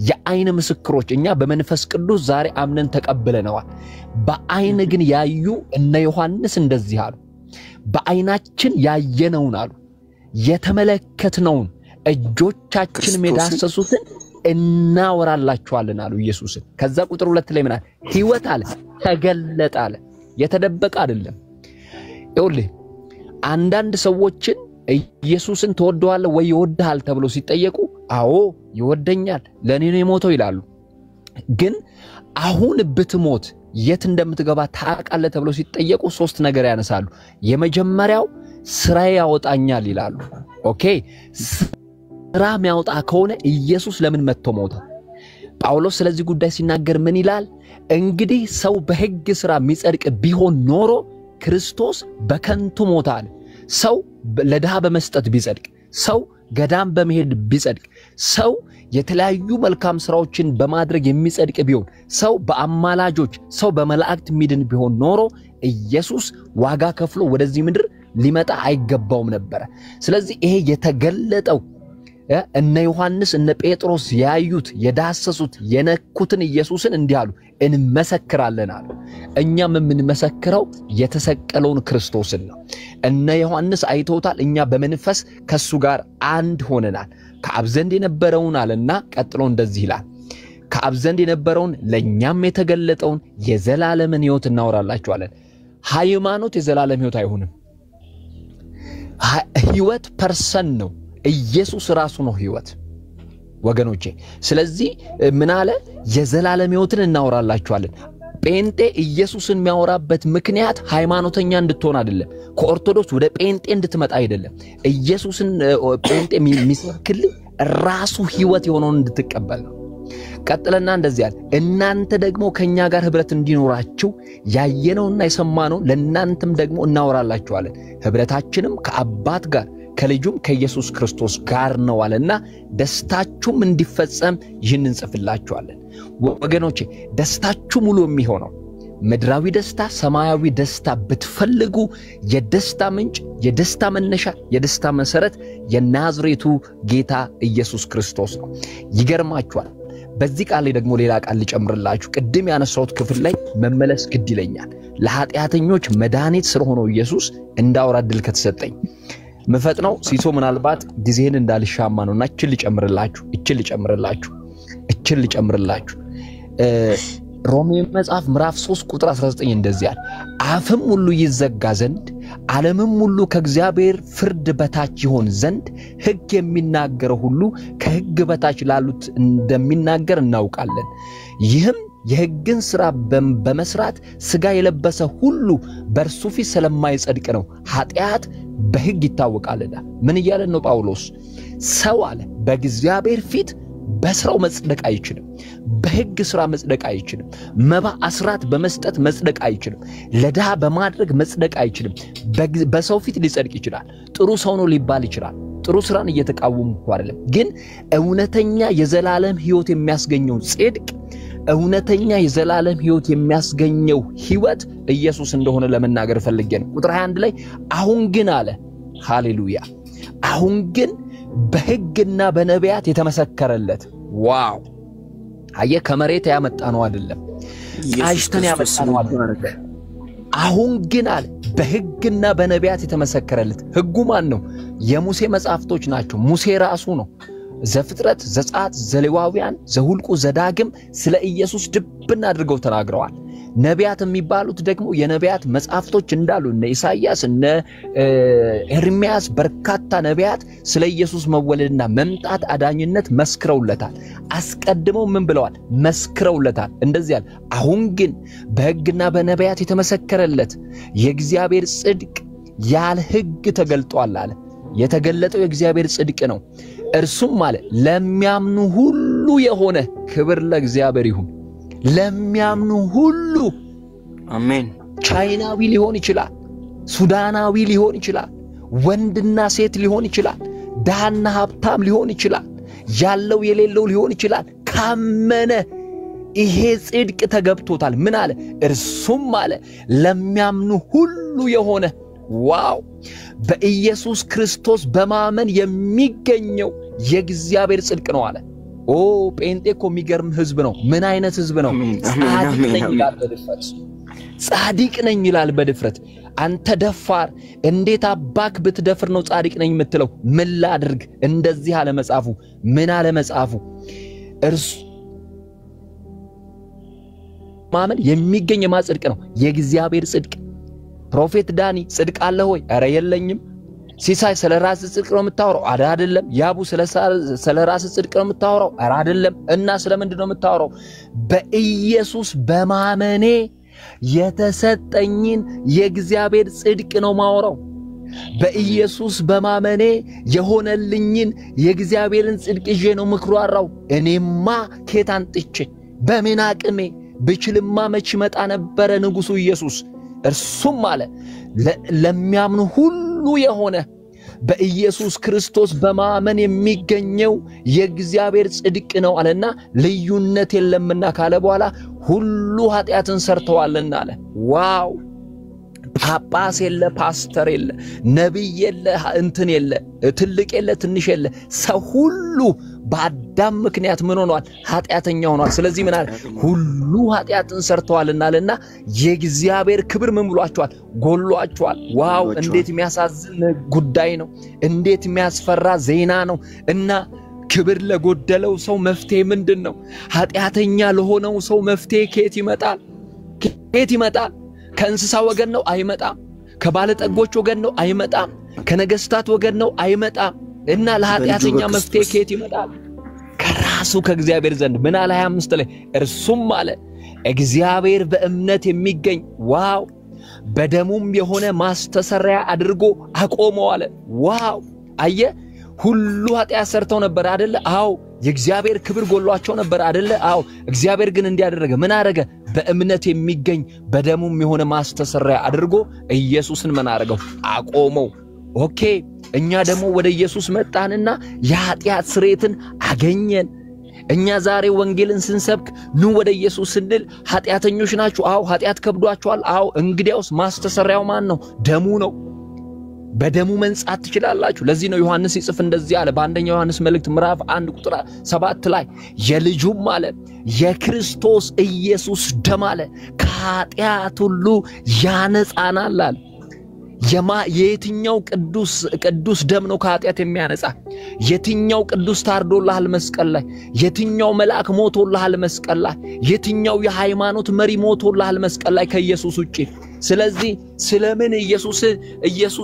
የአይን ምስክሮች እኛ በመንፈስ ቅዱስ ዛሬ አምነን ተቀበለናል በአይን ግን ያዩ እነ ዮሐንስ እንደዚህ አሉ በአይናችን ያየነውን አሉ የተመለከትነውን እጆቻችን መዳሰሱትን እናወራላችኋለን አሉ ኢየሱስን ከዛ ቁጥር 2 ላይ ምናል ሕይወት አለ ተገለጠ አለ የተደበቀ አይደለም ይኸውልህ አንዳንድ ሰዎችን ኢየሱስን ተወደዋለህ ወይ ይወድሃል ተብሎ ሲጠየቁ አዎ ይወደኛል ለኔ ነው የሞተው ይላሉ ግን አሁን ብትሞት የት እንደምትገባ ታውቃለህ ተብሎ ሲጠየቁ ሶስት ነገር ያነሳሉ የመጀመሪያው ስራ ያወጣኛል ይላሉ ኦኬ ስራ የሚያወጣ ከሆነ ኢየሱስ ለምን መጥቶ ሞተ ጳውሎስ ስለዚህ ጉዳይ ሲናገር ምን ይላል እንግዲህ ሰው በሕግ ስራ የሚጸድቅ ቢሆን ኖሮ ክርስቶስ በከንቱ ሞታል ሰው ለድሃ በመስጠት ቢጸድቅ ሰው ገዳም በመሄድ ቢጸድቅ ሰው የተለያዩ መልካም ስራዎችን በማድረግ የሚጸድቅ ቢሆን ሰው በአማላጆች ሰው በመላእክት ሚድን ቢሆን ኖሮ ኢየሱስ ዋጋ ከፍሎ ወደዚህ ምድር ሊመጣ አይገባውም ነበር ስለዚህ ይሄ የተገለጠው እነ ዮሐንስ እነ ጴጥሮስ ያዩት የዳሰሱት የነኩትን ኢየሱስን እንዲያሉ እንመሰክራለን አሉ እኛም የምንመሰክረው የተሰቀለውን ክርስቶስን ነው እነ ዮሐንስ አይተውታል እኛ በመንፈስ ከሱ ጋር አንድ ሆነናል ከአብ ዘንድ የነበረውን አለና ቀጥሎ እንደዚህ ይላል ከአብ ዘንድ የነበረውን ለኛም የተገለጠውን የዘላለምን ሕይወት እናወራላችኋለን ሃይማኖት የዘላለም ሕይወት አይሆንም ሕይወት ፐርሰን ነው ኢየሱስ ራሱ ነው ሕይወት ወገኖቼ ስለዚህ ምን አለ የዘላለም ሕይወትን እናወራላችኋለን ጴንጤ ኢየሱስን የሚያወራበት ምክንያት ሃይማኖተኛ እንድትሆን አይደለም ከኦርቶዶክስ ወደ ጴንጤ እንድትመጣ አይደለም ኢየሱስን ጴንጤ የሚሰክል ራሱ ሕይወት የሆነውን እንድትቀበል ነው ቀጥለና እንደዚህ ያለ እናንተ ደግሞ ከኛ ጋር ህብረት እንዲኖራችሁ ያየነውና የሰማነው ለእናንተም ደግሞ እናወራላችኋለን ህብረታችንም ከአባት ጋር ከልጁም ከኢየሱስ ክርስቶስ ጋር ነው አለና ደስታችሁም እንዲፈጸም ይህንን ጽፍላችኋለን ወገኖቼ ደስታችሁ ሙሉ የሚሆነው ምድራዊ ደስታ ሰማያዊ ደስታ ብትፈልጉ የደስታ ምንጭ የደስታ መነሻ የደስታ መሰረት የናዝሬቱ ጌታ ኢየሱስ ክርስቶስ ነው ይገርማችኋል በዚህ ቃል ላይ ደግሞ ሌላ ቃል ልጨምርላችሁ ቅድም ያነሳሁት ክፍል ላይ መመለስ ግድ ይለኛል ለኃጢአተኞች መድኃኒት ስለሆነው ኢየሱስ እንዳወራ ድል ከተሰጠኝ መፈጥነው ሲሶ ምናልባት ጊዜን እንዳልሻማ ነውና እችል ልጨምርላችሁ ሮሜ መጽሐፍ ምዕራፍ 3 ቁጥር 19 እንደዚህ ያለ አፍም ሁሉ ይዘጋ ዘንድ ዓለምም ሁሉ ከእግዚአብሔር ፍርድ በታች ይሆን ዘንድ ሕግ የሚናገረው ሁሉ ከሕግ በታች ላሉት እንደሚናገር እናውቃለን ይህም የሕግን ሥራ በመስራት ሥጋ የለበሰ ሁሉ በእርሱ ፊት ስለማይጸድቅ ነው ኃጢአት በሕግ ይታወቃልና ምን ይያለ ነው ጳውሎስ ሰው አለ በእግዚአብሔር ፊት በስራው መጽደቅ አይችልም በሕግ ሥራ መጽደቅ አይችልም መባ አስራት በመስጠት መጽደቅ አይችልም ለድሃ በማድረግ መጽደቅ አይችልም በሰው ፊት ሊጸድቅ ይችላል ጥሩ ሰው ነው ሊባል ይችላል ጥሩ ስራን እየተቃወሙ አይደለም ግን እውነተኛ የዘላለም ሕይወት የሚያስገኘው ጽድቅ እውነተኛ የዘላለም ሕይወት የሚያስገኘው ሕይወት ኢየሱስ እንደሆነ ለመናገር ፈልጌ ነው ቁጥር 21 ላይ አሁን ግን አለ ሃሌሉያ አሁን ግን በሕግና በነቢያት የተመሰከረለት ዋው አየ ከመሬት ያመጣ ነው አይደለም አሽተን ያመጣ ነው አይደለም አሁን ግን አለ በሕግና በነቢያት የተመሰከረለት ሕጉ ማን ነው የሙሴ መጻፍቶች ናቸው ሙሴ ራሱ ነው ዘፍጥረት ዘጸአት ዘሌዋውያን ዘሁልቁ ዘዳግም ስለ ኢየሱስ ድብና አድርገው ተናግረዋል ነቢያት የሚባሉት ደግሞ የነቢያት መጻፍቶች እንዳሉ እነ ኢሳይያስ እነ ኤርሚያስ በርካታ ነቢያት ስለ ኢየሱስ መወለድና መምጣት አዳኝነት መስክረውለታል አስቀድመው ምን ብለዋል መስክረውለታል እንደዚህ ያለ አሁን ግን በሕግና በነቢያት የተመሰከረለት የእግዚአብሔር ጽድቅ ያለ ሕግ ተገልጧል አለ የተገለጠው የእግዚአብሔር ጽድቅ ነው እርሱም ማለት ለሚያምኑ ሁሉ የሆነ ክብር ለእግዚአብሔር ይሁን ለሚያምኑ ሁሉ አሜን ቻይናዊ ሊሆን ይችላል ሱዳናዊ ሊሆን ይችላል ወንድና ሴት ሊሆን ይችላል ዳና ሀብታም ሊሆን ይችላል ያለው የሌለው ሊሆን ይችላል ካመነ ይሄ ጽድቅ ተገብቶታል ምን አለ እርሱም ማለት ለሚያምኑ ሁሉ የሆነ ዋው በኢየሱስ ክርስቶስ በማመን የሚገኘው የእግዚአብሔር ጽድቅ ነው አለ ኦ ጴንጤኮ የሚገርም ህዝብ ነው ምን አይነት ህዝብ ነው ጻድቅ ነኝ ይላል በድፍረት አንተ ደፋር እንዴት አባክ ብትደፍር ነው ጻድቅ ነኝ የምትለው ምን ላድርግ እንደዚህ አለ መጻፉ ምን አለ መጻፉ እርሱ ማመን የሚገኝ የማጽድቅ ነው የእግዚአብሔር ጽድቅ ፕሮፌት ዳኒ ጽድቅ አለ ሆይ አረ የለኝም ሲሳይ ስለ ራስ ጽድቅ ነው የምታወራው አይደለም ያቡ ስለ ራስ ጽድቅ ነው የምታወራው አይደለም እና ስለምንድን ነው የምታወራው በኢየሱስ በማመኔ የተሰጠኝን የእግዚአብሔር ጽድቅ ነው ማወራው በኢየሱስ በማመኔ የሆነልኝን የእግዚአብሔርን ጽድቅ ይዤ ነው ምክሯራው እኔማ ከታን ጥቼ በምን አቅሜ ብችልማ መች መጣ ነበር ንጉሱ ኢየሱስ እርሱም ማለት ለሚያምኑ ሁሉ የሆነ በኢየሱስ ክርስቶስ በማመን የሚገኘው የእግዚአብሔር ጽድቅ ነው አለና ልዩነት የለምና ካለ በኋላ ሁሉ ኃጢያትን ሰርተዋልና አለ ዋው ጳጳስ የለ ፓስተር የለ ነብይ የለ እንትን የለ ትልቅ የለ ትንሽ የለ ሰው ሁሉ በአዳም ምክንያት ምን ሆኗል ኃጢያተኛ ሆኗል ስለዚህ ምን አለ ሁሉ ኃጢያትን ሰርተዋልና አለና የእግዚአብሔር ክብር ምን ብሏቸዋል ጎሏቸዋል ዋው እንዴት የሚያሳዝን ጉዳይ ነው እንዴት የሚያስፈራ ዜና ነው እና ክብር ለጎደለው ሰው መፍትሄ ምንድነው ኃጢያተኛ ለሆነው ሰው መፍትሄ ከየት ይመጣል ከእንስሳ ወገን ነው አይመጣም ከባለጠጎች ወገን ነው አይመጣም ከነገስታት ወገን ነው አይመጣም እና ለኃጢያተኛ መፍትሄ ከየት ይመጣል ከራሱ ከእግዚአብሔር ዘንድ ምን አለ 25 ላይ እርሱም አለ እግዚአብሔር በእምነት የሚገኝ ዋው በደሙም የሆነ ማስተሰሪያ አድርጎ አቆመው አለ ዋው አየ ሁሉ ኃጢያት ሰርተው ነበር አይደለ አው የእግዚአብሔር ክብር ጎሏቸው ነበር አይደለ አው እግዚአብሔር ግን እንዲያደረገ ምን አረገ በእምነት የሚገኝ በደሙም የሆነ ማስተሰሪያ አድርጎ ኢየሱስን ምን አረገው አቆመው ኦኬ እኛ ደግሞ ወደ ኢየሱስ መጣንና የኃጢያት ስርየትን አገኘን እኛ ዛሬ ወንጌልን ስንሰብክ ኑ ወደ ኢየሱስ ስንል ኃጢያተኞች ናችሁ አው ኃጢያት ከብዷቸዋል አው እንግዲያውስ ማስተሰሪያው ማን ነው ደሙ ነው በደሙ መንጻት ትችላላችሁ ለዚህ ነው ዮሐንስ ይጽፍ እንደዚህ አለ በአንደኛው ዮሐንስ መልእክት ምዕራፍ 1 ቁጥር 7 ላይ የልጁም ማለት የክርስቶስ ኢየሱስ ደም አለ ከኃጢያት ሁሉ ያነጻናል አለ የትኛው ቅዱስ ደም ነው ከኃጢያት የሚያነጻ የትኛው ቅዱስ ታርዶልሃል መስቀል ላይ የትኛው መልአክ ሞቶልሃል መስቀል ላይ የትኛው የሃይማኖት መሪ ሞቶልሃል መስቀል ላይ ከኢየሱስ ውጪ ስለዚህ ስለምን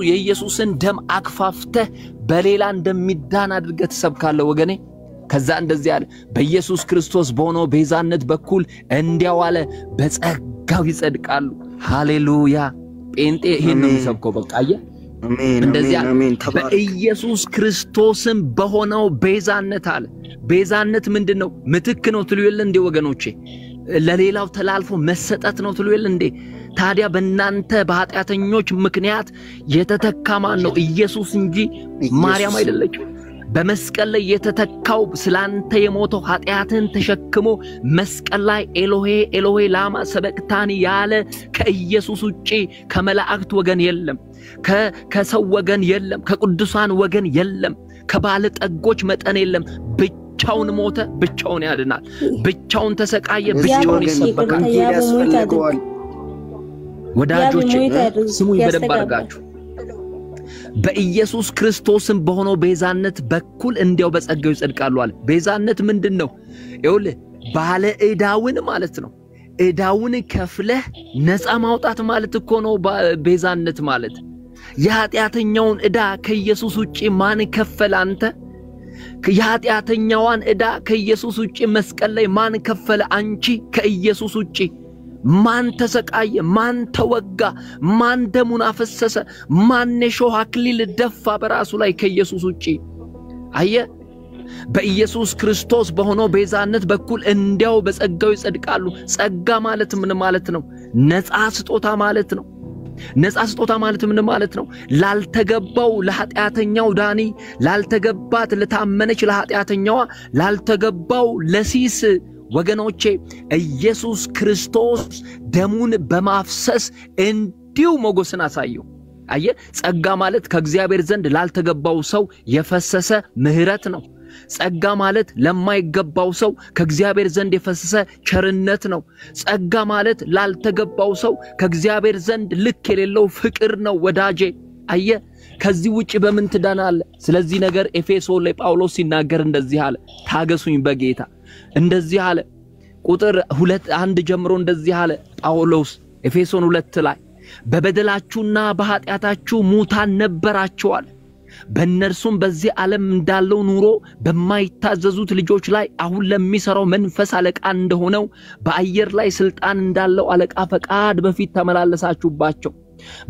የኢየሱስን ደም አክፋፍተህ በሌላ እንደሚዳን አድርገህ ተሰብካለህ ወገኔ ከዛ እንደዚህ ያለ በኢየሱስ ክርስቶስ በሆነው ቤዛነት በኩል እንዲያዋለ በጸጋው ይጸድቃሉ ሃሌሉያ ጴንጤ ይሄን ነው የሚሰብከው በቃ አየ እንደዚህ በኢየሱስ ክርስቶስም በሆነው ቤዛነት አለ ቤዛነት ምንድነው ምትክ ነው ትሉ ይል እንደ ወገኖቼ ለሌላው ተላልፎ መሰጠት ነው ትሉ ይል እንደ ታዲያ በእናንተ በኃጢያተኞች ምክንያት የተተካማን ነው ኢየሱስ እንጂ ማርያም አይደለችም በመስቀል ላይ የተተካው ስላንተ የሞተው ኃጢያትን ተሸክሞ መስቀል ላይ ኤሎሄ ኤሎሄ ላማ ሰበቅታኒ ያለ ከኢየሱስ ውጪ ከመላእክት ወገን የለም ከሰው ወገን የለም ከቅዱሳን ወገን የለም ከባለ ጠጎች መጠን የለም ብቻውን ሞተ ብቻውን ያድናል ብቻውን ተሰቃየ ብቻውን ይሰበካል ወዳጆቼ ስሙኝ በደንብ አድርጋችሁ በኢየሱስ ክርስቶስም በሆነው ቤዛነት በኩል እንዲያው በጸጋው ይጸድቃሉ አለ ቤዛነት ምንድነው ይኸውልህ ባለ ዕዳውን ማለት ነው ዕዳውን ከፍለህ ነፃ ማውጣት ማለት እኮ ነው ቤዛነት ማለት የኃጢአተኛውን ዕዳ ከኢየሱስ ውጪ ማን ከፈለ አንተ የኃጢአተኛዋን ዕዳ ከኢየሱስ ውጪ መስቀል ላይ ማን ከፈለ አንቺ ከኢየሱስ ውጪ ማን ተሰቃየ ማን ተወጋ ማን ደሙን አፈሰሰ ማን የሾህ አክሊል ደፋ በራሱ ላይ ከኢየሱስ ውጪ አየ በኢየሱስ ክርስቶስ በሆነው ቤዛነት በኩል እንዲያው በጸጋው ይጸድቃሉ ጸጋ ማለት ምን ማለት ነው ነፃ ስጦታ ማለት ነው ነፃ ስጦታ ማለት ምን ማለት ነው ላልተገባው ለኃጢአተኛው ዳኒ ላልተገባት ለታመነች ለኃጢአተኛዋ ላልተገባው ለሲስ ወገኖቼ ኢየሱስ ክርስቶስ ደሙን በማፍሰስ እንዲው ሞገስን አሳየው አየ ጸጋ ማለት ከእግዚአብሔር ዘንድ ላልተገባው ሰው የፈሰሰ ምህረት ነው ጸጋ ማለት ለማይገባው ሰው ከእግዚአብሔር ዘንድ የፈሰሰ ቸርነት ነው ጸጋ ማለት ላልተገባው ሰው ከእግዚአብሔር ዘንድ ልክ የሌለው ፍቅር ነው ወዳጄ አየ ከዚህ ውጪ በምን ትዳናለ ስለዚህ ነገር ኤፌሶን ላይ ጳውሎስ ሲናገር እንደዚህ አለ ታገሱኝ በጌታ እንደዚህ አለ ቁጥር 2:1 ጀምሮ እንደዚህ አለ ጳውሎስ ኤፌሶን 2 ላይ በበደላችሁና በኃጢአታችሁ ሙታን ነበራችሁ አለ በእነርሱም በዚህ ዓለም እንዳለው ኑሮ በማይታዘዙት ልጆች ላይ አሁን ለሚሰራው መንፈስ አለቃ እንደሆነው በአየር ላይ ስልጣን እንዳለው አለቃ ፈቃድ በፊት ተመላለሳችሁባቸው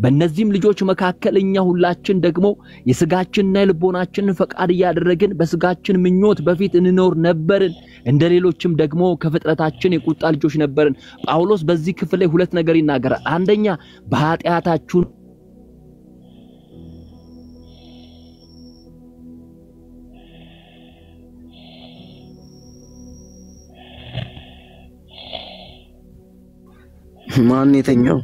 በእነዚህም ልጆች መካከል እኛ ሁላችን ደግሞ የሥጋችንና የልቦናችንን ፈቃድ ያደረግን በሥጋችን ምኞት በፊት እንኖር ነበርን እንደሌሎችም ደግሞ ከፍጥረታችን የቁጣ ልጆች ነበርን ጳውሎስ በዚህ ክፍል ላይ ሁለት ነገር ይናገራል አንደኛ በኃጢአታችሁ ማን የተኛው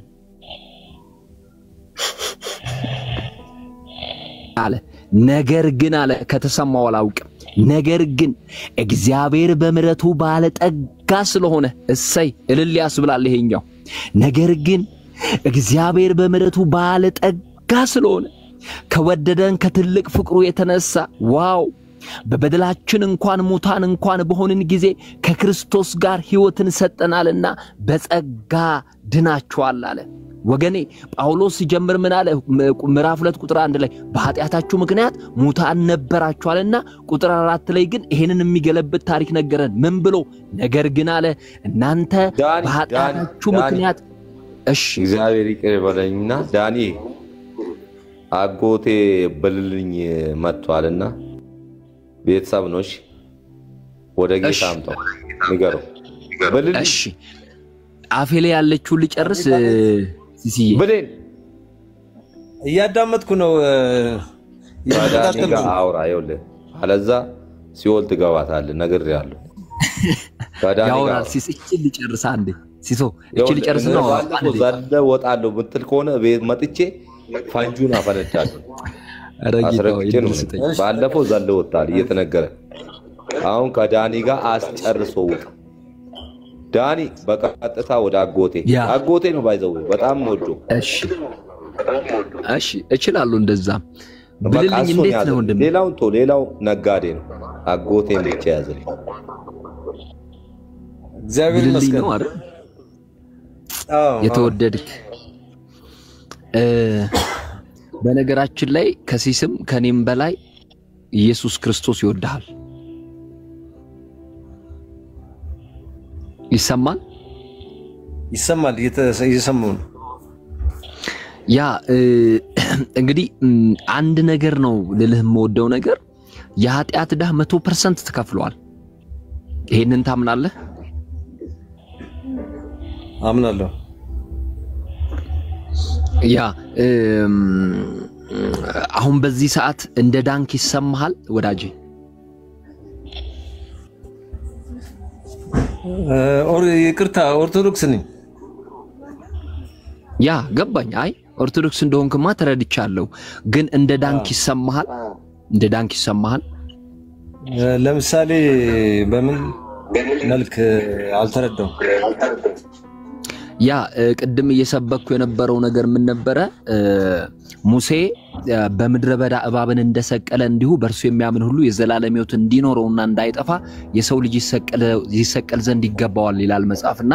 አለ ነገር ግን አለ ከተሰማው አላውቅም ነገር ግን እግዚአብሔር በምሕረቱ ባለ ጠጋ ስለሆነ እሰይ እልል ያስብላል ይሄኛው ነገር ግን እግዚአብሔር በምሕረቱ ባለ ጠጋ ስለሆነ ከወደደን ከትልቅ ፍቅሩ የተነሳ ዋው በበደላችን እንኳን ሙታን እንኳን በሆንን ጊዜ ከክርስቶስ ጋር ሕይወትን ሰጠናልና በጸጋ ድናችኋል አለ ወገኔ ጳውሎስ ሲጀምር ምን አለ ምዕራፍ 2 ቁጥር 1 ላይ በኃጢአታችሁ ምክንያት ሙታን ነበራችኋልና ቁጥር 4 ላይ ግን ይሄንን የሚገለብጥ ታሪክ ነገረን ምን ብሎ ነገር ግን አለ እናንተ በኃጢአታችሁ ምክንያት እሺ እግዚአብሔር ይቅር ይበለኝና ዳኒ አጎቴ በልልኝ መጥቷልና ቤተሰብ ነሽ ወደ ጌታ አምጣው ንገረው በልልኝ እሺ አፌሌ ያለችው ልጨርስ ሲሲ በደን እያዳመጥኩ ነው ያዳኒ አውራ ይወለ አለዛ ሲወል ትገባታል ነገር ያለው ያውራ ሲሲ እቺ ልጨርስ አንዴ ሲሶ እቺ ልጨርስ ነው ዛለ ወጣለው ብትል ከሆነ ቤት መጥቼ ፋንጁን አፈነዳለሁ አረጋግጠው ባለፈው ዛለ ወጣል እየተነገረ አሁን ከዳኒ ጋር አስጨርሶ ወጣ ዳኒ በቀጥታ ወደ አጎቴ ነው ባይዘው በጣም ወዶ እሺ እችላልው እንደዛ ብልልኝ እንዴት ነው እንደም ሌላው ነጋዴ ነው አጎቴን ብቻ ያዘልኝ እግዚአብሔር ይመስገን ነው አይደል የተወደድክ በነገራችን ላይ ከሲስም ከኔም በላይ ኢየሱስ ክርስቶስ ይወዳል ይሰማል እየሰማው ያ እንግዲህ አንድ ነገር ነው ልልህ የምወደው ነገር የኃጢአት ዕዳ 100% ተከፍሏል ይሄንን ታምናለህ አምናለሁ ያ አሁን በዚህ ሰዓት እንደ ዳንክ ይሰማሃል ወዳጄ ይቅርታ ኦርቶዶክስ ነኝ ያ ገባኝ አይ ኦርቶዶክስ እንደሆንክማ ተረድቻለሁ ግን እንደ ዳንክ ይሰማሃል እንደ ዳንክ ይሰማሃል? ለምሳሌ በምን መልክ አልተረዳው? ያ ቅድም እየሰበኩ የነበረው ነገር ምን ነበረ? ሙሴ በምድረ በዳ እባብን እንደሰቀለ እንዲሁ በእርሱ የሚያምን ሁሉ የዘላለም ሕይወት እንዲኖረውና እንዳይጠፋ የሰው ልጅ ይሰቀል ዘንድ ይገባዋል ይላል መጽሐፍና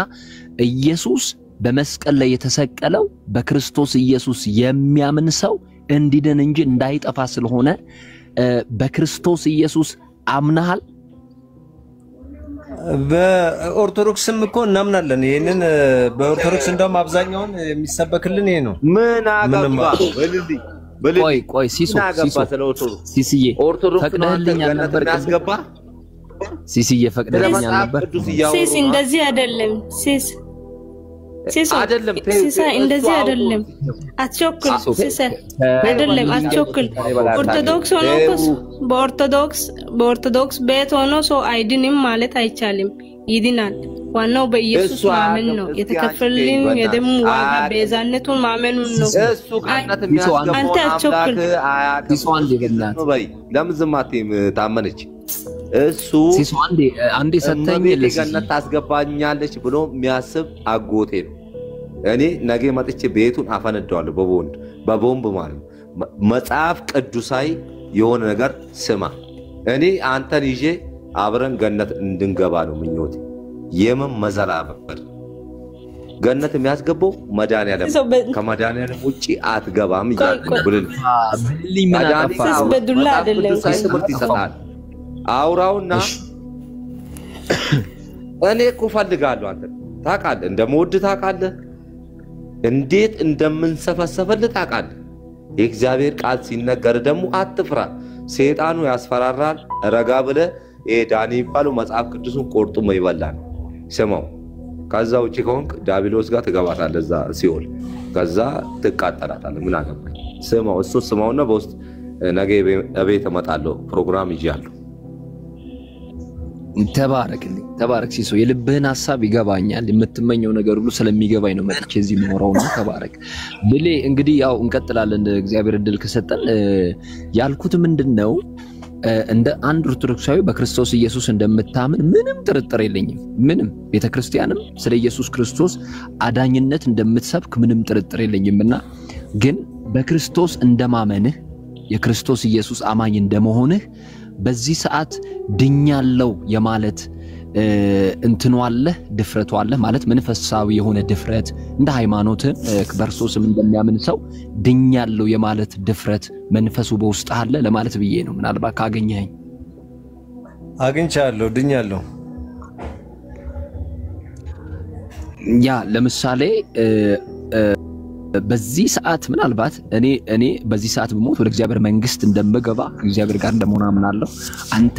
ኢየሱስ በመስቀል ላይ የተሰቀለው በክርስቶስ ኢየሱስ የሚያምን ሰው እንዲድን እንጂ እንዳይጠፋ ስለሆነ በክርስቶስ ኢየሱስ አምናሃል? በኦርቶዶክስም እኮ እናምናለን። ይሄንን በኦርቶዶክስ እንደውም አብዛኛውን የሚሰበክልን ይሄ ነው። ምን አገባ ቆይ ሲስዬ ፈቅደህልኛል ነበር ያስገባ ሲስዬ ፈቅደህልኛል ነበር ሲስ እንደዚህ አይደለም ሲስ አይደለም ሲስ እንደዚህ አይደለም አትቸኩል ሲስ አይደለም አትቸኩል ኦርቶዶክስ ሆኖ በኦርቶዶክስ ቤት ሆኖ ሰው አይድንም ማለት አይቻልም ይድናል ዋናው በኢየሱስ ማመን ነው የተከፈለልን የደም ዋጋ ቤዛነቱን ማመኑ ነው አንተ አትቸኩል ሲሷን ይገናት ለምን ዝማቴም ታመነች እሱ አንዴ ሰተኝ ለገነት ታስገባኛለች ብሎ የሚያስብ አጎቴ ነው እኔ ነገ መጥቼ ቤቱን አፈነዳዋለሁ በቦምብ ማለት መጽሐፍ ቅዱሳዊ የሆነ ነገር ስማ እኔ አንተን ይዤ አብረን ገነት እንድንገባ ነው ምኞቴ የምን መዘላበል ገነት የሚያስገባው መድኃኒዓለም ከመድኃኒዓለም ውጪ አትገባም ይላል ሲስ በዱላ አይደለም ትምህርት ይሰጣል አውራውና እኔ እኮ ፈልጋለሁ አንተ ታውቃለህ እንደምወድ ታውቃለህ እንዴት እንደምንሰፈሰፈልህ ታውቃለህ የእግዚአብሔር ቃል ሲነገር ደግሞ አትፍራ ሰይጣኑ ያስፈራራል ረጋ ብለህ ዳኒ ይባሉ መጽሐፍ ቅዱስን ቆርጦ ይበላል ስማው ከዛ ውጪ ከሆንክ ዳቢሎስ ጋር ትገባታለህ እዛ ሲኦል ከዛ ትቃጠላታለህ ምን አገባኝ ስማው እሱ ስማውና በውስጥ ነገ እቤት እመጣለሁ ፕሮግራም ይያለሁ ተባረክ ሲሶ የልብህን ሐሳብ ይገባኛል የምትመኘው ነገር ሁሉ ስለሚገባኝ ነው መጥቼ እዚህ መኖርውና ተባረክ ብሌ እንግዲህ ያው እንቀጥላለን እግዚአብሔር እድል ከሰጠን ያልኩት ምንድነው እንደ አንድ ኦርቶዶክሳዊ በክርስቶስ ኢየሱስ እንደምታምን ምንም ጥርጥር የለኝም ምንም ቤተክርስቲያንም ስለ ኢየሱስ ክርስቶስ አዳኝነት እንደምትሰብክ ምንም ጥርጥር የለኝምና ግን በክርስቶስ እንደማመንህ የክርስቶስ ኢየሱስ አማኝ እንደመሆንህ በዚህ ሰዓት ድኛለው የማለት እንትኑ አለ ድፍረቱ አለ ማለት መንፈሳዊ የሆነ ድፍረት እንደ ሃይማኖት በክርስቶስም እንደሚያምን ሰው ድኛለው የማለት ድፍረት መንፈሱ በውስጥ አለ ለማለት ብዬ ነው ምናልባት ካገኘኸኝ አግኝቻለሁ ድኛለው ያ ለምሳሌ በዚህ ሰዓት ምናልባት እኔ በዚህ ሰዓት በሞት ወደ እግዚአብሔር መንግስት እንደምገባ እግዚአብሔር ጋር እንደመሆን አምናለሁ አንተ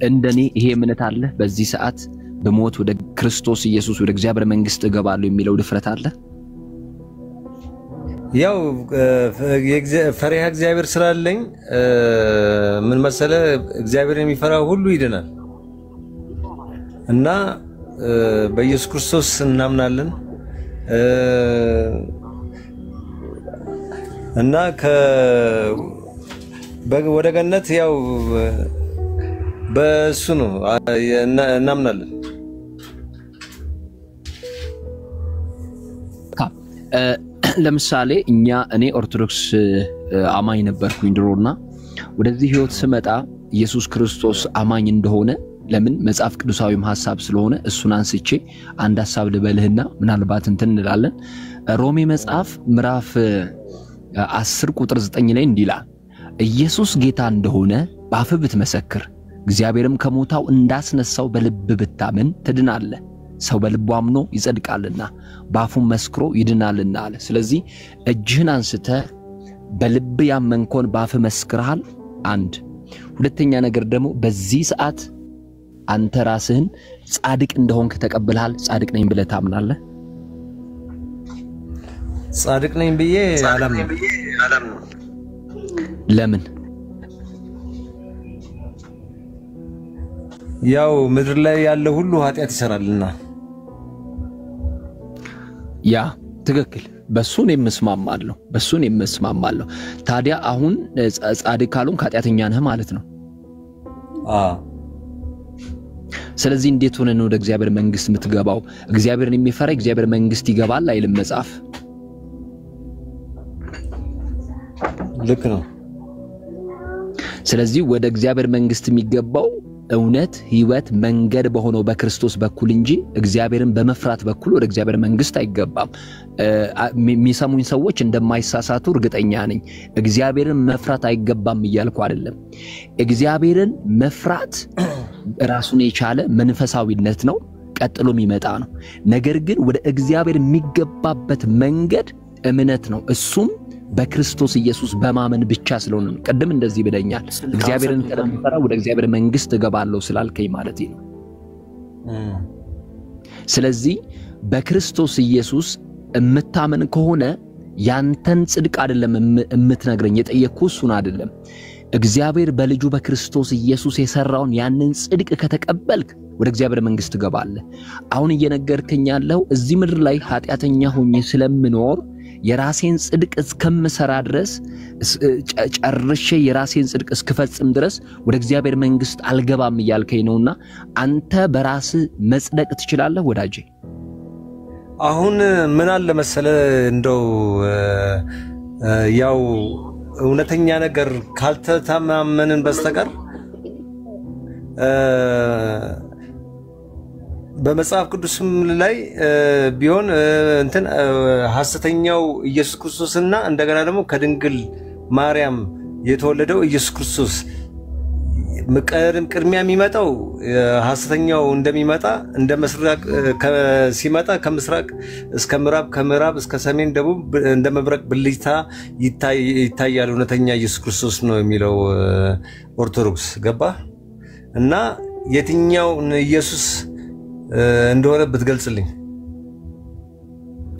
እንደኔ ይሄ እምነት አለ በዚህ ሰዓት በሞት ወደ ክርስቶስ ኢየሱስ ወደ እግዚአብሔር መንግስት እገባለሁ የሚለው ድፍረት አለ ያው ፈሪሃ እግዚአብሔር ስላለኝ ምን መሰለ እግዚአብሔር የሚፈራው ሁሉ ይድናል እና በኢየሱስ ክርስቶስ እናምናለን እና ወደ ገነት ያው በሱ ነው እናምናለን ለምሳሌ እኔ ኦርቶዶክስ አማኝ ነበርኩኝ ድሮና ወደዚህ ህይወት ስመጣ ኢየሱስ ክርስቶስ አማኝ እንደሆነ ለምን መጽሐፍ ቅዱሳዊም ሐሳብ ስለሆነ እሱን አንስቼ አንድ ሐሳብ ልበልህና ምናልባት እንትን እንላለን ሮሜ መጽሐፍ ምዕራፍ 10 ቁጥር 9 ላይ እንዲላል ኢየሱስ ጌታ እንደሆነ በአፍ ብትመሰክር እግዚአብሔርም ከሞታው እንዳስነሳው በልብ ብታምን ትድናለህ ሰው በልቡ አምኖ ይጸድቃልና በአፉም መስክሮ ይድናልና አለ ስለዚህ እጅህን አንስተ በልብ ያመንኮን በአፍ መስክርሃል አንድ ሁለተኛ ነገር ደግሞ በዚህ ሰዓት አንተ ራስህን ጻድቅ እንደሆንክ ተቀበልሃል ጻድቅ ነኝ ብለህ ታምናለህ ጻድቅ ነኝ ብዬ አላምንም ለምን ያው ምድር ላይ ያለ ሁሉ ኃጢያት ይሰራልና ያ ትክክል በሱን የምስማማለሁ ታዲያ አሁን ጻድቅ ካሉን ኃጢአተኛ ነህ ማለት ነው ስለዚህ እንዴት ሆነ ነው ወደ እግዚአብሔር መንግስት የምትገባው እግዚአብሔርን የሚፈራ እግዚአብሔር መንግስት ይገባል አይልም መጽሐፍ ልክ ነው ስለዚህ ወደ እግዚአብሔር መንግስት የሚገባው እውነት ህይወት መንገድ በሆነው በክርስቶስ በኩል እንጂ እግዚአብሔርን በመፍራት በኩል ወደ እግዚአብሔር መንግስት አይገባም የሚሰሙኝ ሰዎች እንደማይሳሳቱ እርግጠኛ ነኝ እግዚአብሔርን መፍራት አይገባም እያልኩ አይደለም እግዚአብሔርን መፍራት ራሱን የቻለ መንፈሳዊነት ነው ቀጥሎ የሚመጣ ነው ነገር ግን ወደ እግዚአብሔር የሚገባበት መንገድ እምነት ነው እሱም በክርስቶስ ኢየሱስ በማመን ብቻ ስለሆነ ቀደም እንደዚህ ብለኛል እግዚአብሔርን ከለምፈራ ወደ እግዚአብሔር መንግስት ገባለው ስላልከኝ ማለት ነው ስለዚህ በክርስቶስ ኢየሱስ እምታመን ከሆነ ያንተን ጽድቅ አይደለም እምትነግረኝ የጠየቅኩሱን አይደለም እግዚአብሔር በልጁ በክርስቶስ ኢየሱስ የሰራውን ያንን ጽድቅ ከተቀበልክ ወደ እግዚአብሔር መንግስት ገባለህ አሁን እየነገርከኝ ያለው እዚህ ምድር ላይ ኃጢአተኛ ሆኜ ስለምኖር የራሴን ጽድቅ እስከምሰራ ድረስ ጨርሼ የራሴን ጽድቅ እስከፈጽም ድረስ ወደ እግዚአብሔር መንግስት አልገባም ይያልከኝ ነውና አንተ በራስ መጽደቅ ትችላለህ ወዳጄ አሁን ምን አለ መሰለ እንደው ያው እውነተኛ ነገር ካልተተማመንን በስተቀር በመጽሐፍ ቅዱስም ላይ ቢሆን እንትን ሐሰተኛው ኢየሱስ ክርስቶስና እንደገና ደግሞ ከድንግል ማርያም የተወለደው ኢየሱስ ክርስቶስ ቅድሚያ የሚመጣው ሐሰተኛው እንደሚመጣ እንደ ምስራቅ ሲመጣ ከምስራቅ እስከ ምዕራብ ከምዕራብ እስከ ሰሜን ደቡብ እንደ መብረቅ ብልጭታ ይታያል እውነተኛ ኢየሱስ ክርስቶስ ነው የሚለው ኦርቶዶክስ ገባ እና የትኛው ኢየሱስ እንደሆነ ብትገልጽልኝ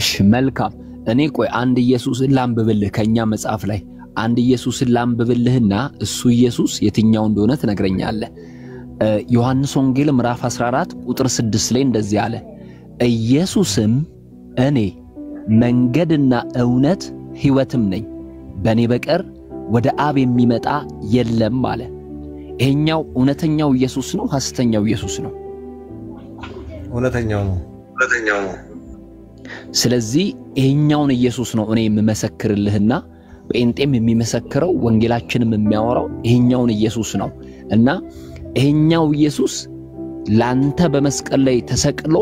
እሺ መልካም እኔ ቆይ አንድ ኢየሱስን ላንብብልህ ከኛ መጽሐፍ ላይ አንድ ኢየሱስን ላንብብልህና እሱ ኢየሱስ የትኛው እንደሆነ ትነግረኛለህ ዮሐንስ ወንጌል ምዕራፍ 14 ቁጥር 6 ላይ እንደዚህ አለ ኢየሱስም እኔ መንገድና እውነት ሕይወትም ነኝ በኔ በቀር ወደ አብ የሚመጣ የለም አለ ይሄኛው እውነተኛው ኢየሱስ ነው ሐሰተኛው ኢየሱስ ነው እውነተኛው ነው ስለዚህ ይሄኛውን ኢየሱስ ነው እኔ የምመሰክርልህና በእንጤም የሚመሰክረው ወንጌላችንም የሚያወራው ይሄኛውን ኢየሱስ ነው እና ይሄኛው ኢየሱስ ላንተ በመስቀል ላይ ተሰቅሎ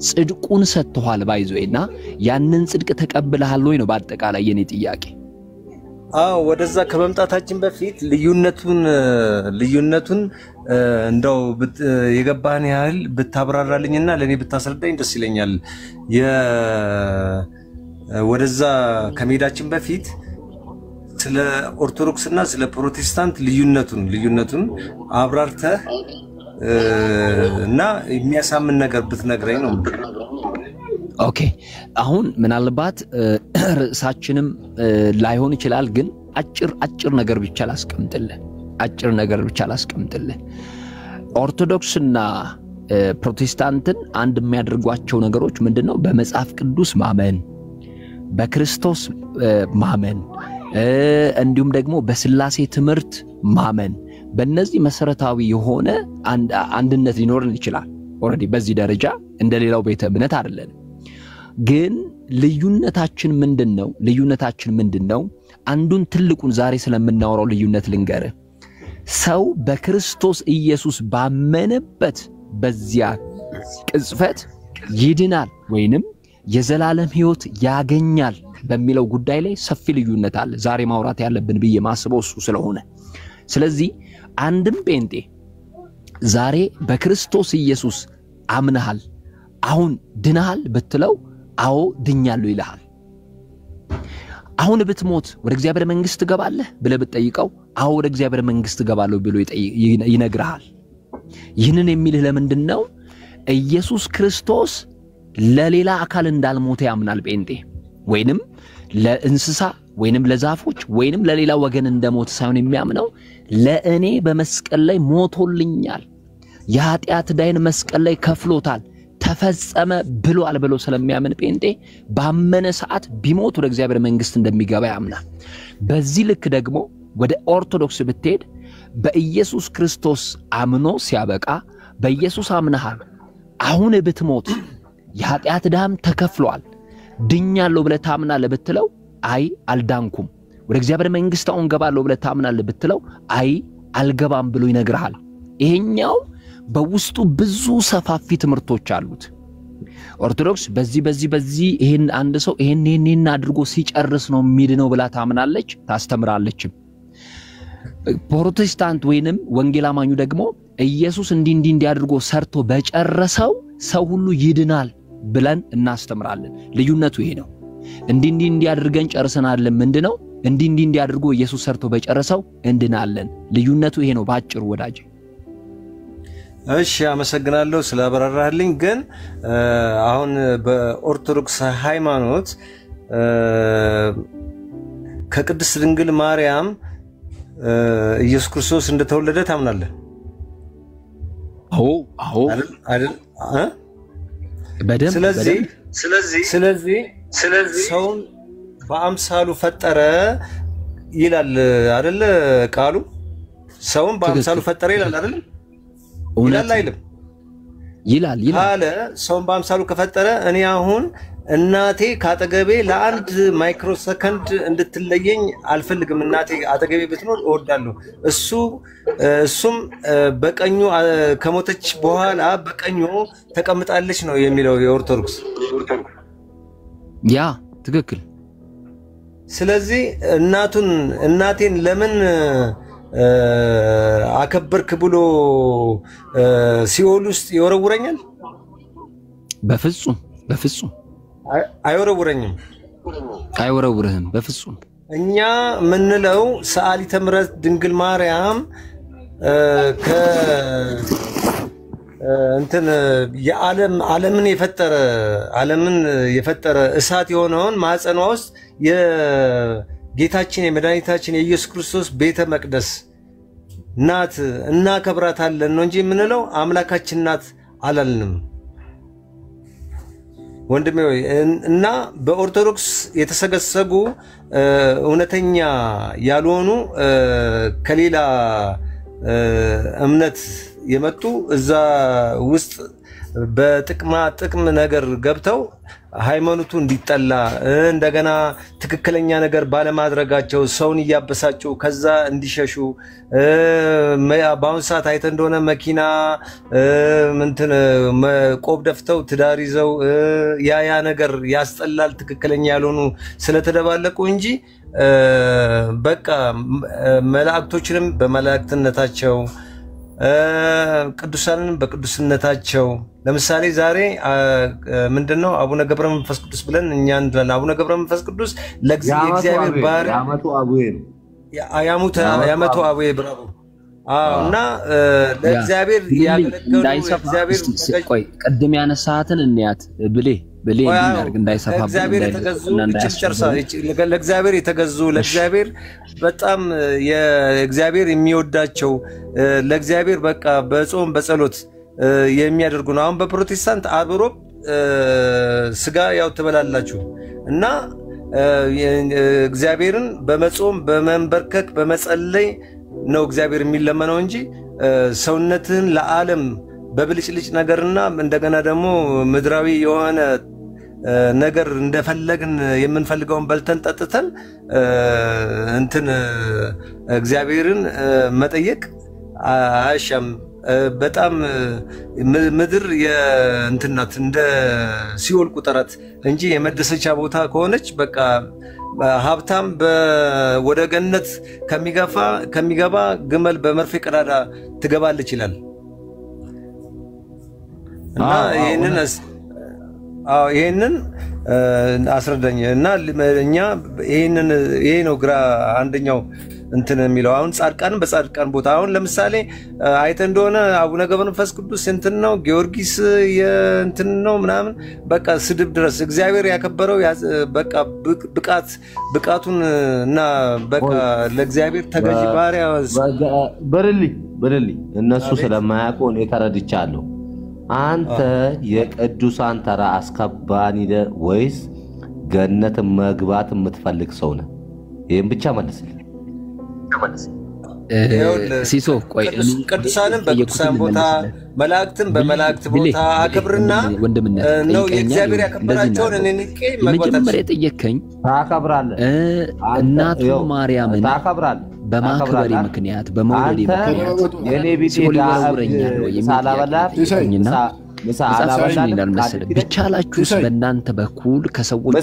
ጽድቁን ሰጥቷል ባይዞይና ያንን ጽድቅ ተቀብለሃል ወይ ነው በአጠቃላይ የኔ ጥያቄ ወደዛ ከመምጣታችን በፊት ልዩነቱን እንደው የገባህን ያህል ብታብራራልኝና ለኔ ብታስረዳኝ ደስ ይለኛል ወደዛ ከመሄዳችን በፊት ስለ ኦርቶዶክስና ስለ ፕሮቴስታንት ልዩነቱን አብራርተህ እና የሚያሳምን ነገር ብትነግረኝ ነው ኦኬ አሁን ምናልባት ርዕሳችንም ላይሆን ይችላል ግን አጭር ነገር ብቻ ላስቀምጥልህ ኦርቶዶክስና ፕሮቴስታንትን አንድ የሚያደርጓቸው ነገሮች ምንድነው በመጽሐፍ ቅዱስ ማመን በክርስቶስ ማመን እንዲሁም ደግሞ በስላሴ ትምህርት ማመን በእነዚህ መሰረታዊ የሆነ አንድነት ሊኖርን ይችላል ኦሬዲ በዚህ ደረጃ እንደሌላው ቤተ እምነት አይደለም ግን ልዩነታችን ምንድነው አንዱን ትልቁን ዛሬ ስለምናወራው ልዩነት ልንገር ሰው በክርስቶስ ኢየሱስ ባመነበት በዚያ ቅጽበት ይድናል ወይንም የዘላለም ሕይወት ያገኛል በሚለው ጉዳይ ላይ ሰፊ ልዩነት አለ ዛሬ ማውራት ያለብን ብዬ ማስበው እሱ ስለሆነ ስለዚህ አንድም ጴንጤ ዛሬ በክርስቶስ ኢየሱስ አምነሃል አሁን ድናል ብትለው አዎ ድኛለሁ ይልሃል አሁን ብትሞት ወደ እግዚአብሔር መንግስት ገባለህ ብለህ ብትጠይቀው አዎ ወደ እግዚአብሔር መንግስት ገባለሁ ብሎ ይነግራል ይህንን የሚልህ ለምንድነው ኢየሱስ ክርስቶስ ለሌላ አካል እንዳልሞተ ያምናል ጴንጤ ወይንም ለእንስሳ ወይንም ለዛፎች ወይንም ለሌላ ወገን እንደሞተ ሳይሆን የሚያምነው ለእኔ በመስቀል ላይ ሞቶልኛል የኃጢአት ዳይን መስቀል ላይ ከፍሎታል ተፈጸመ ብሏል ብሎ ስለሚያምን ጴንጤ ባመነ ሰዓት ቢሞት ወደ እግዚአብሔር መንግስት እንደሚገባ ያምናል። በዚህ ልክ ደግሞ ወደ ኦርቶዶክስ ብትሄድ በኢየሱስ ክርስቶስ አምኖ ሲያበቃ በኢየሱስ አምነሃል አሁን ብትሞት የኃጢአት ዕዳም ተከፍሏል ድኛለሁ ብለህ ታምናለህ ብትለው አይ አልዳንኩም ወደ እግዚአብሔር መንግስት አሁን ገባለሁ ብለህ ታምናለህ ብትለው አይ አልገባም ብሎ ይነግርሃል። ይሄኛው በውስጡ ብዙ ሰፋፊ ትምህርቶች አሉት። ኦርቶዶክስ በዚህ ይሄን አንድ ሰው ይሄን አድርጎ ሲጨርስ ነው የሚድነው ብላ ታምናለች ታስተምራለች። ፕሮቴስታንት ወይንም ወንጌል አማኙ ደግሞ ኢየሱስ እንዲህ አድርጎ ሰርቶ በጨረሰው ሰው ሁሉ ይድናል ብለን እናስተምራለን። ልዩነቱ ይሄ ነው። እንዲህ አድርገን ጨርሰናል ምንድነው? እንዲህ አድርጎ ኢየሱስ ሰርቶ በጨረሰው እንድናለን። ልዩነቱ ይሄ ነው ባጭሩ ወዳጅ። እሺ አመሰግናለሁ ስለአበራራህልኝ። ግን አሁን በኦርቶዶክስ ሃይማኖት ከቅድስት ድንግል ማርያም ኢየሱስ ክርስቶስ እንደተወለደ ታምናለህ? አዎ አይደል? በደም ስለዚህ ሰውን በአምሳሉ ፈጠረ ይላል አይደል ቃሉ? ሰውን በአምሳሉ ፈጠረ ይላል አይደል? ይላል አይልም? ይላል አለ። ሰውን በአምሳሉ ከፈጠረ እኔ አሁን እናቴ ካጠገቤ ለአንድ ማይክሮ ሰከንድ እንድትለየኝ አልፈልግም። እናቴ አጠገቤ ብትኖር እወዳለሁ። እሱም በቀኙ ከሞተች በኋላ በቀኙ ተቀምጣለች ነው የሚለው የኦርቶዶክስ። ያ ትክክል። ስለዚህ እናቴን ለምን አከበርክ ብሎ ሲኦል ውስጥ ይወረውረኛል? በፍጹም አይወረውርህም በፍጹም። እኛ ምንለው ሰዓሊተ ምሕረት ድንግል ማርያም ዓለምን የፈጠረ እሳት የሆነውን ማዕፀኗ ውስጥ የጌታችን የመድኃኒታችን የኢየሱስ ክርስቶስ ቤተ መቅደስ ናት እናከብራታለን ነው እንጂ የምንለው አምላካችን ናት አላልንም ወንድሜ። እና በኦርቶዶክስ የተሰገሰጉ እውነተኛ ያልሆኑ ከሌላ እምነት የመጡ እዛ ውስጥ በጥቅም ነገር ገብተው ሃይማኖቱ እንዲጠላ እንደገና ትክክለኛ ነገር ባለማድረጋቸው ሰውን ያበሳጩ ከዛ እንዲሸሹ በአሁን ሰዓት አይተ እንደሆነ መኪና ቆብ ደፍተው ትዳር ይዘው ያ ነገር ያስጠላል። ትክክለኛ ያልሆኑ ስለተደባለቁ እንጂ በቃ መላእክቶችንም በመላእክትነታቸው ቅዱሳንን በቅዱስነታቸው ለምሳሌ ዛሬ ምንድነው አቡነ ገብረ መንፈስ ቅዱስ ብለን እኛ እንላለን። አቡነ ገብረ መንፈስ ቅዱስ ለእግዚአብሔር ባሪያ ያመቱ አቡዬ ነው። ያመቱ አቡዬ ብራቮ። እና ለእግዚአብሔር ያገለገሉ እግዚአብሔር ቆይ ቅድም ያነሳሃትን እንያት ብሌ እንዲያርግ እንዳይሰፋ እግዚአብሔር የተገዙ ለእግዚአብሔር የተገዙ ለእግዚአብሔር በጣም የእግዚአብሔር የሚወዳቸው ለእግዚአብሔር በቃ በጾም በጸሎት የሚያደርጉ ነው። አሁን በፕሮቴስታንት ዓርብ ሮብ ስጋ ያው ተበላላችሁ እና እግዚአብሔርን በመጾም በመንበርከክ በመጸለይ ነው እግዚአብሔር የሚለመነው እንጂ ሰውነትን ለዓለም በብልጭልጭ ነገርና እንደገና ደግሞ ምድራዊ የሆነ ነገር እንደፈለግን የምንፈልገውን በልተን ጠጥተን እግዚአብሔርን መጠየቅ አያሻም። በጣም ምድር የእንትናት እንደ ሲኦል ቁጠራት እንጂ የመደሰቻ ቦታ ከሆነች በቃ ሀብታም ወደ ገነት ከሚገባ ግመል በመርፌ ቀዳዳ ትገባለች ይላል። እና ይሄንን አስረዳኝ እና እኛ ይሄ ነው ግራ አንደኛው የሚለው አሁን ጻድቃን በጻድቃን ቦታ አሁን ለምሳሌ አይተ እንደሆነ አቡነ ገብረ መንፈስ ቅዱስ ነው ጊዮርጊስ ነው ምናምን በቃ ስድብ ድረስ እግዚአብሔር ያከበረው በቃ ብቃቱን እና በቃ ለእግዚአብሔር ተገዢ ባሪያ በርልኝ እነሱ ስለማያውቁ እኔ ተረድቻለሁ። አንተ የቅዱሳን ተራ አስከባሪ ነህ ወይስ ገነት መግባት የምትፈልግ ሰው ነህ? ይሄን ብቻ መልስልኝ። ሲሶ ቆይ ቅዱሳንን በቅዱሳን ቦታ መላእክትን በመላእክት ቦታ አክብርና ነው የእግዚአብሔር ያከበራቸውን እኔ ንቄ መጀመሪያ ጠየቀኝ። ታከብራለህ እናቱ ማርያምን ታከብራለህ በማክበሪ ምክንያት በመውለድ ምክንያት የኔ ቢጤ ዳብረኛል ወይ የሚያላበላኝና መጽሐፋችን ይላል መሰለህ ቢቻላችሁስ በእናንተ በኩል ከሰዎች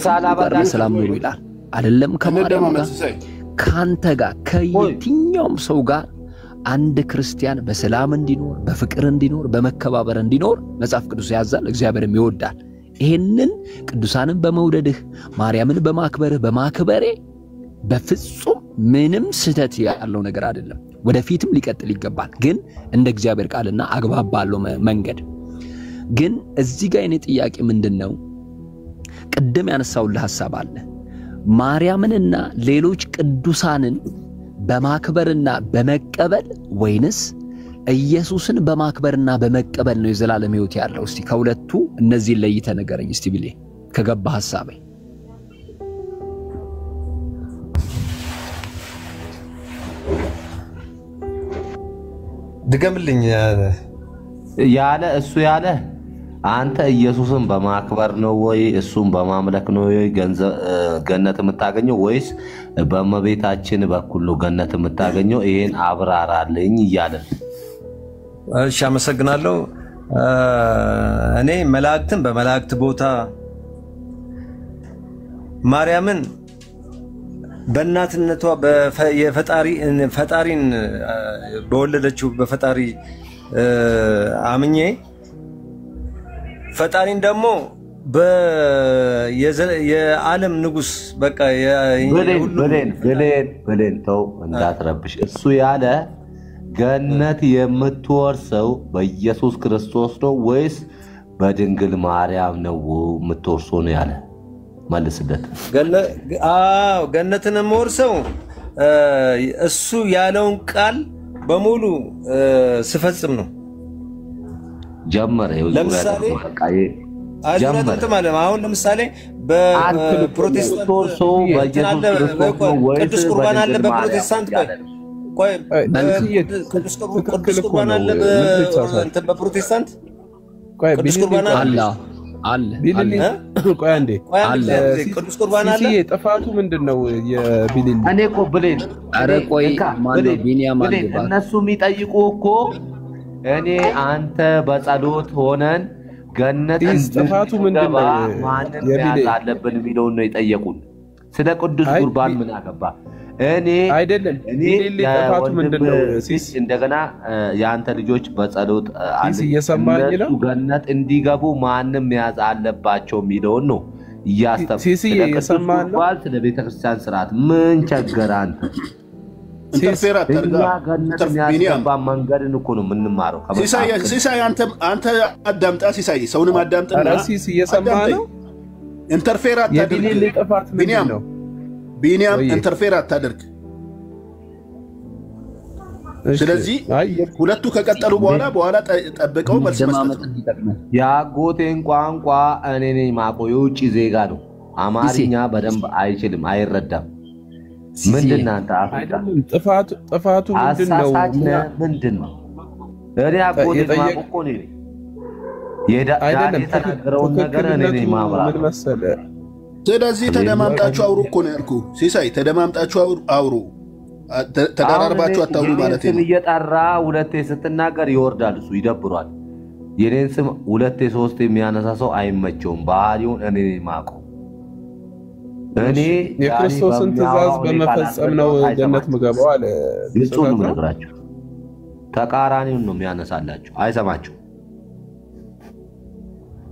ጋር ሰላም ኑሩ ይላል አይደለም? ከማርያም ጋር ካንተ ጋር ከየትኛውም ሰው ጋር አንድ ክርስቲያን በሰላም እንዲኖር በፍቅር እንዲኖር በመከባበር እንዲኖር መጽሐፍ ቅዱስ ያዛል፣ እግዚአብሔርም ይወዳል። ይሄንን ቅዱሳንን በመውደድህ ማርያምን በማክበርህ በማክበሬ በፍጹም ምንም ስህተት ያለው ነገር አይደለም። ወደፊትም ሊቀጥል ይገባል፣ ግን እንደ እግዚአብሔር ቃልና አግባብ ባለው መንገድ። ግን እዚህ ጋር የኔ ጥያቄ ምንድነው? ቅድም ያነሳውልህ ሐሳብ አለ። ማርያምንና ሌሎች ቅዱሳንን በማክበርና በመቀበል ወይንስ ኢየሱስን በማክበርና በመቀበል ነው የዘላለም ሕይወት ያለው? እስቲ ከሁለቱ እነዚህ ለይተህ ንገረኝ እስቲ ቢሌ ከገባ ሐሳቤ። ድገምልኝ። ያለ እሱ ያለ አንተ ኢየሱስን በማክበር ነው ወይ እሱን በማምለክ ነው ወይ ገነት የምታገኘው ወይስ በእመቤታችን በኩል ነው ገነት የምታገኘው? ይሄን አብራራልኝ እያለ። እሺ አመሰግናለሁ። እኔ መላእክትን በመላእክት ቦታ ማርያምን በእናትነቷ ፈጣሪን በወለደችው በፈጣሪ አምኜ ፈጣሪን ደግሞ የዓለም ንጉስ በቃ በሌን ተው እንዳትረብሽ። እሱ ያለ ገነት የምትወርሰው በኢየሱስ ክርስቶስ ነው ወይስ በድንግል ማርያም ነው የምትወርሰው ነው ያለ? መልስለት። ገነትን የምወርሰው እሱ ያለውን ቃል በሙሉ ስፈጽም ነው። ጀመረ። ለምሳሌ አሁን ለምሳሌ በፕሮቴስታንት ቅዱስ ቁርባን አለ። በፕሮቴስታንት ቅዱስ ቁርባን አለ። በፕሮቴስታንት ቅዱስ ቁርባን አለ አለ ቆይ አንዴ አለ ቅዱስ ቁርባን አለ። ጥፋቱ ምንድነው? የቢሊን እኔ እኮ ብሌን አረ ቆይ ማን ቢኒያም አለ እነሱ የሚጠይቁ እኮ እኔ አንተ በጸሎት ሆነን ገነት ጥፋቱ ምንድነው? ማንን ያዝ አለብን የሚለውን ነው የጠየቁን። ስለ ቅዱስ ቁርባን ምን አገባ? እኔ አይደለም ቢሊን ጥፋቱ ምንድነው? ሲስ እንደገና ያንተ ልጆች በጸሎት ሲስ እየሰማኝ ነው ገነት እንዲገቡ ማንም ያዝ አለባቸው የሚለውን ነው እያስተፈ ሲስ እየሰማኝ ነው። ስለ ቤተክርስቲያን ስርዓት ምን ቸገረ አንተ? ኢንተርፌራት ያስገባ መንገድን እኮ ነው የምንማረው። ሲሳይ አንተ አዳምጣ። ሲሳይ ሰውንም አዳምጥና ሲስ እየሰማህ ነው። ኢንተርፌራት የቢሊን ጥፋት ምንድነው? ቢኒያም ኢንተርፌር አታደርግ። ስለዚህ ሁለቱ ከቀጠሉ በኋላ ጠብቀው መልስ መስጠት። የአጎቴን ቋንቋ እኔ ነኝ የማውቀው። የውጭ ዜጋ ነው። አማርኛ በደንብ አይችልም፣ አይረዳም። ምንድን አንተ ጥፋቱ ምንድነው? ምንድነው? እኔ አጎቴን የማውቀው እኮ ነኝ። የተናገረውን ነገር እኔ ነኝ ማብራራት መሰለህ። ስለዚህ ተደማምጣችሁ አውሩ እኮ ነው ያልኩህ። ሲሳይ ተደማምጣችሁ አውሩ፣ ተቀራርባችሁ አታውሩ ማለት ነው። እየጠራ ሁለቴ ስትናገር ይወርዳል፣ እሱ ይደብሯል። የኔን ስም ሁለቴ ሶስቴ የሚያነሳ ሰው አይመቸውም። ባህሪውን እኔ ነኝ የማውቀው። እኔ የክርስቶስን ትእዛዝ በመፈጸም ነው ገነት ምገባው አለ። ግልጹን ነው የምነግራችሁ። ተቃራኒውን ነው የሚያነሳላችሁ፣ አይሰማችሁ።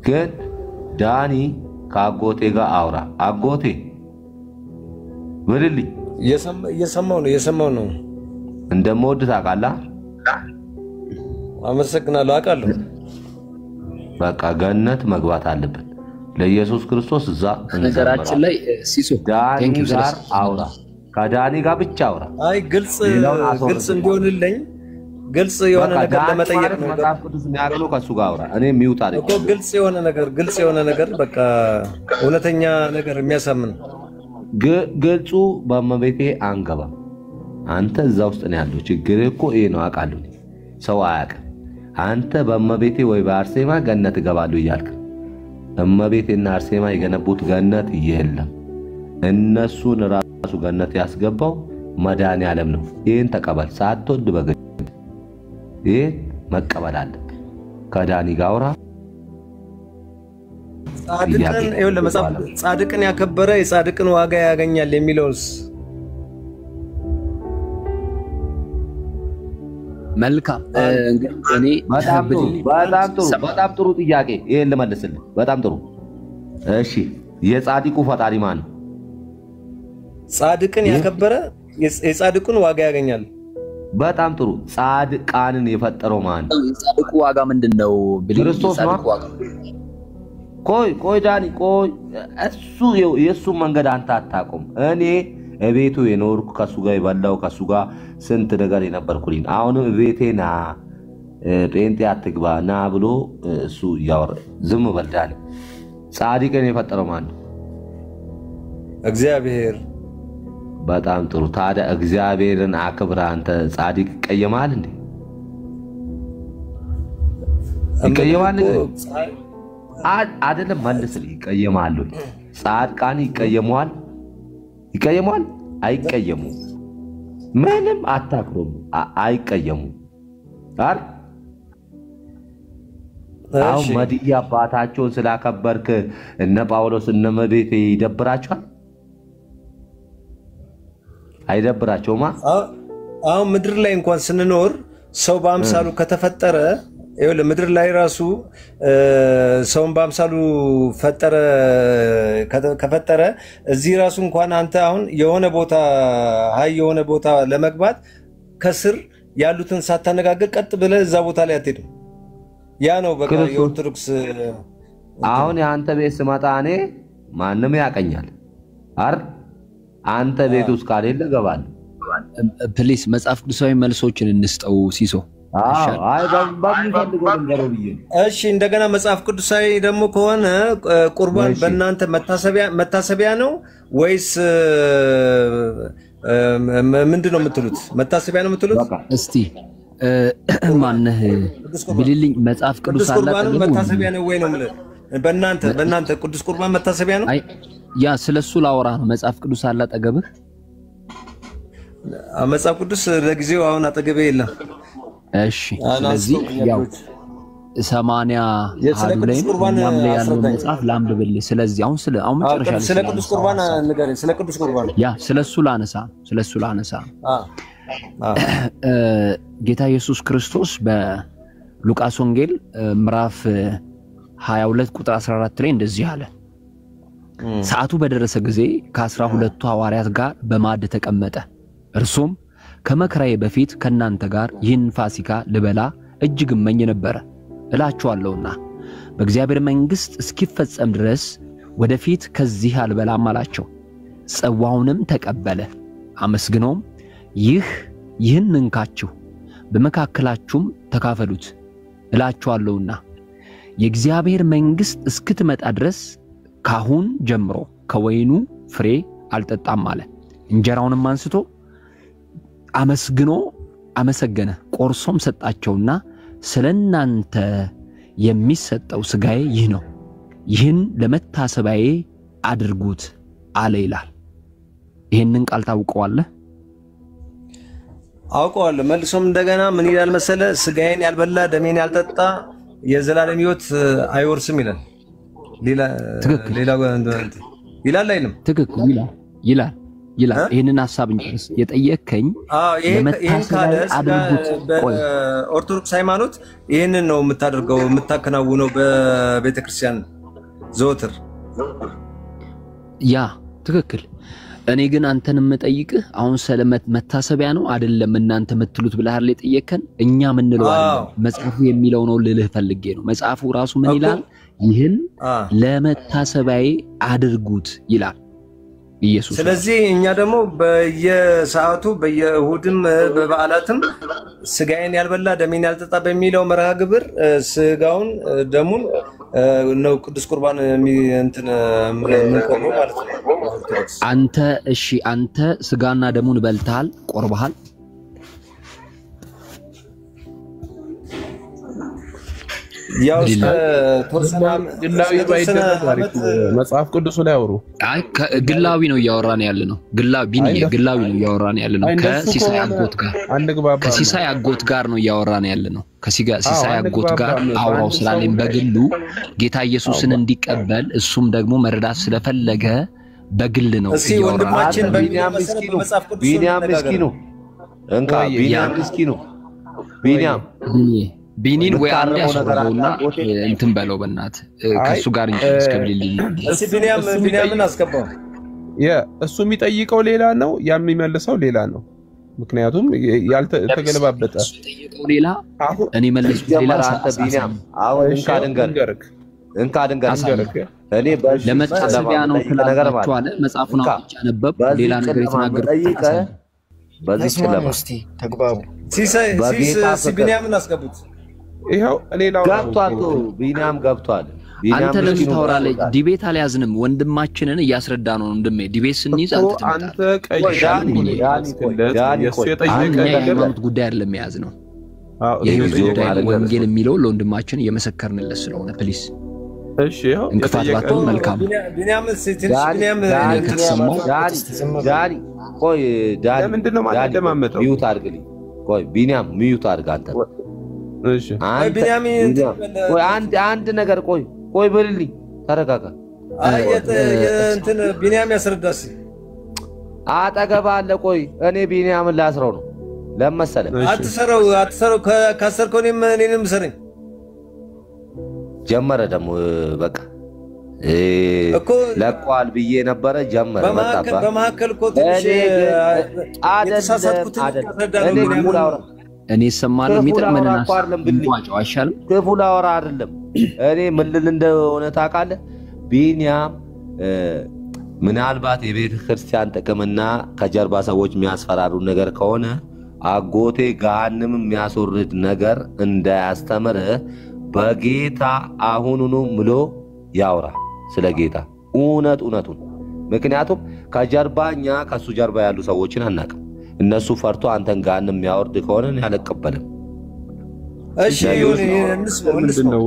ግን ዳኒ ከአጎቴ ጋር አውራ። አጎቴ ብልልኝ። እየሰማው ነው። እንደምወድ ታውቃለህ። አመሰግናለሁ። አውቃለሁ። በቃ ገነት መግባት አለብን። ለኢየሱስ ክርስቶስ እዛ ነገራችን ላይ ሲሶ ዳኒ ጋር አውራ። ከዳኒ ጋር ብቻ አውራ። አይ ግልጽ እንዲሆንልኝ ግልጽ የሆነ ነገር ለመጠየቅ ነው። መጽሐፍ ቅዱስ የሚያገለው ከሱ ጋር አውራ። እኔ ሚውት አለኝ እኮ ግልጽ የሆነ ነገር በቃ እውነተኛ ነገር የሚያሳምን ግልጹ በመቤቴ አንገባ። አንተ እዛ ውስጥ ነው ያለው። ችግር እኮ ይሄ ነው አውቃለሁ። ሰው አያውቅም። አንተ በመቤቴ ወይ በአርሴማ ገነት እገባለሁ እያልክ እመቤቴና አርሴማ የገነቡት ገነት የለም። እነሱን ራሱ ገነት ያስገባው መድኃኒዓለም ነው። ይሄን ተቀበል። ሳትወድ በግድ ይሄን መቀበል አለብህ። ከዳኒ ጋር አውራ። ጻድቅን ያከበረ የጻድቅን ዋጋ ያገኛል የሚለውስ መልካም እኔ በጣም ጥሩ ጥያቄ። ይሄን ልመልስልህ። በጣም ጥሩ። እሺ የጻድቁ ፈጣሪ ማን ነው? ጻድቅን ያከበረ የጻድቁን ዋጋ ያገኛል። በጣም ጥሩ። ጻድቃንን የፈጠረው ማን ነው? የጻድቁ ዋጋ ምንድነው? ክርስቶስ ነው። ቆይ ዳኒ ቆይ። እሱ የሱ መንገድ አንተ አታውቅም። እኔ እቤቱ የኖርኩ ከሱ ጋር የበላው ከሱ ጋር ስንት ነገር የነበርኩልኝ። አሁንም እቤቴና ጴንጤ አትግባ ና ብሎ እሱ ያወራ። ዝም በል ዳኒ። ጻድቅን የፈጠረው ማን ነው? እግዚአብሔር። በጣም ጥሩ። ታዲያ እግዚአብሔርን አክብራ አንተ ጻድቅ ይቀየማል እንዴ? ይቀየማል አይደለም? መልስልኝ። ይቀየማል ወይ? ጻድቃን ይቀየማል? ይቀየማል? አይቀየሙም። ምንም አታክሩም። አይቀየሙም። አር አሁን መድያ አባታቸውን ስላከበርክ እነ ጳውሎስ እነ መቤቴ ይደብራቸዋል? አይደብራቸውማ? አሁን ምድር ላይ እንኳን ስንኖር ሰው በአምሳሉ ከተፈጠረ ይኸውልህ ምድር ላይ ራሱ ሰውን በአምሳሉ ከፈጠረ እዚህ ራሱ እንኳን አንተ አሁን የሆነ ቦታ ለመግባት ከስር ያሉትን ሳታነጋግር ቀጥ ብለህ እዛ ቦታ ላይ አትሄድም። ያ ነው በቃ የኦርቶዶክስ። አሁን የአንተ ቤት ስመጣ እኔ ማንም ያቀኛል አር አንተ ቤት ውስጥ ካሌለ እገባለሁ። ፕሊስ መጽሐፍ ቅዱሳዊ መልሶችን እንስጠው ሲሶ። አይ በሚፈልገው ልንገረው ብዬ። እሺ እንደገና መጽሐፍ ቅዱሳዊ ደግሞ ከሆነ ቁርባን በእናንተ መታሰቢያ ነው ወይስ ምንድነው የምትሉት? መታሰቢያ ነው የምትሉት? እስቲ ማነህ ቢልልኝ መጽሐፍ ቅዱስ አለ ቁርባን መታሰቢያ ነው ወይ ነው ማለት? በእናንተ ቅዱስ ቁርባን መታሰቢያ ነው? ያ ስለሱ ላወራ ነው። መጽሐፍ ቅዱስ አለ አጠገብህ? መጽሐፍ ቅዱስ ለጊዜው አሁን አጠገቤ የለም። እሺ ስለዚህ ያው 80 ላይ ያለው መጽሐፍ ላምብልህ። ስለዚህ አሁን መጨረሻ ስለ ቅዱስ ቁርባን ንገረኝ። ስለ ቅዱስ ቁርባን ያ ስለሱ ላነሳ ጌታ ኢየሱስ ክርስቶስ በሉቃስ ወንጌል ምዕራፍ 22 ቁጥር 14 ላይ እንደዚህ አለ። ሰዓቱ በደረሰ ጊዜ ከ12ቱ ሐዋርያት ጋር በማዕድ ተቀመጠ። እርሱም ከመከራዬ በፊት ከናንተ ጋር ይህን ፋሲካ ልበላ እጅግ እመኝ ነበር እላችኋለሁና በእግዚአብሔር መንግሥት እስኪፈጸም ድረስ ወደፊት ከዚህ አልበላም አላቸው። ጽዋውንም ተቀበለ፣ አመስግኖም ይህን እንካችሁ በመካከላችሁም ተካፈሉት እላችኋለሁና የእግዚአብሔር መንግሥት እስክትመጣ ድረስ ካሁን ጀምሮ ከወይኑ ፍሬ አልጠጣም አለ። እንጀራውንም አንስቶ አመሰገነ፣ ቆርሶም ሰጣቸውና ስለናንተ የሚሰጠው ሥጋዬ ይህ ነው፣ ይህን ለመታሰቢያዬ አድርጉት አለ ይላል። ይሄንን ቃል ታውቀዋለህ? አውቀዋለሁ። መልሶም እንደገና ምን ይላል መሰለ? ሥጋዬን ያልበላ ደሜን ያልጠጣ የዘላለም ሕይወት አይወርስም ይላል። ሌላ ይላል አይልም? ትክክል ይላል። ይሄንን ሐሳብ እንጨርስ። የጠየከኝ ለመታሰቢያ አድርጉት። በኦርቶዶክስ ሃይማኖት ይሄንን ነው የምታደርገው የምታከናውነው በቤተክርስቲያን ዘወትር። ያ ትክክል። እኔ ግን አንተን የምጠይቅህ አሁን ስለመት መታሰቢያ ነው አይደለም እናንተ የምትሉት ብለሃል የጠየከን። እኛ ምን እንለዋለን? መጽሐፉ የሚለው ነው ልልህ ፈልጌ ነው። መጽሐፉ ራሱ ምን ይላል? ይህን ለመታሰቢያዬ አድርጉት ይላል። ኢየሱስ። ስለዚህ እኛ ደግሞ በየሰዓቱ በየእሁድም በበዓላትም ስጋዬን ያልበላ ደሜን ያልጠጣ በሚለው መርሃ ግብር ስጋውን ደሙን ነው ቅዱስ ቁርባን እንትን ምንቆመው ማለት ነው። አንተ እሺ አንተ ስጋና ደሙን በልተሃል ቆርበሃል? ያው ግላዊ መጽሐፍ ቅዱስ ላይ አውሩ። አይ ግላዊ ነው እያወራን ያለ ነው። ግላዊ ነው እያወራን ያለ ነው። ከሲሳይ አጎት ጋር ነው እያወራን ያለ ነው። ከሲሳይ አጎት ጋር አውራው ስላለኝ በግሉ ጌታ ኢየሱስን እንዲቀበል እሱም ደግሞ መረዳት ስለፈለገ በግል ነው ወንድማችን ቢንያም ምስኪኑ እንካ ቢንያም ምስኪኑ ቢኒን ወይ አንድ ያስወራውና እንትን በለው በእናት ከሱ ጋር እንስከብልልኝ። እሺ ቢንያምን አስገባው። እሱ የሚጠይቀው ሌላ ነው የሚመልሰው ሌላ ነው። ምክንያቱም ያልተገለባበጠ የሚጠይቀው ሌላ እኔ መልስ ሌላ። አንተ ቢንያም አሁን እንካ ድንገርክ እኔ ለመታሰቢያ ነው ስለነገርኳችሁ አለ። መጽሐፉን አውጥቼ አነበብ ሌላ ነገር የተናገርኩት በዚህ ጨለማ እስቲ ተግባቡ። ሲሳይ ቢንያምን አስገቡት። ይሄው ሌላው ገብቷል። ቢንያም ገብቷል። አንተ ለምን ታወራለህ? ዲቤት አልያዝንም። ወንድማችንን እያስረዳ ነው። ወንድሜ ዲቤት ስንይዝ አንተ ቀይሻን የሱ የጠየቀ ጉዳይ አይደለም የያዝ ነው። የህይወት ጉዳይ ወንጌል የሚለው ለወንድማችን እየመሰከርንለት ስለሆነ ፕሊስ እሺ ይሄው እንቅፋት ባትሆን መልካም። ቢንያም ዳኒ ቆይ ዳኒ ምንድነው ማለት ደማመጠው? ሚዩት አድርግልኝ። ቆይ ቢንያም ሚዩት አድርግ አንተ። እሺ ቢንያም ቆይ አንድ ነገር ቆይ በልልኝ። ተረጋጋ። እንትን ቢንያም ያስረዳስ አጠገብ አለ። ቆይ እኔ ቢንያምን ላስረው ነው ለመሰለ። አትሰረው ካሰርከው እኔንም ሰረኝ ጀመረ ደግሞ በቃ ለቋል ብዬ ነበረ ጀመረ መጣባ በመሐከል እኮ ትንሽ እኔ ሰማለሁ የሚጠቅመንና እንቋጫው አይሻልም? ክፉ ላወራ አይደለም። እኔ ምን ልል እንደሆነ ታውቃለህ? ቢንያም ምናልባት የቤተ ክርስቲያን ጥቅምና ከጀርባ ሰዎች የሚያስፈራሩ ነገር ከሆነ አጎቴ ገሃነም የሚያስወርድ ነገር እንዳያስተምርህ በጌታ አሁኑኑ ምሎ ያውራ ስለ ጌታ እውነቱን። ምክንያቱም ከጀርባኛ ከሱ ጀርባ ያሉ ሰዎችን አናውቅም። እነሱ ፈርቶ አንተን ገሃነም የሚያወርድ ከሆነ አልቀበልም። እሺ ምንድነው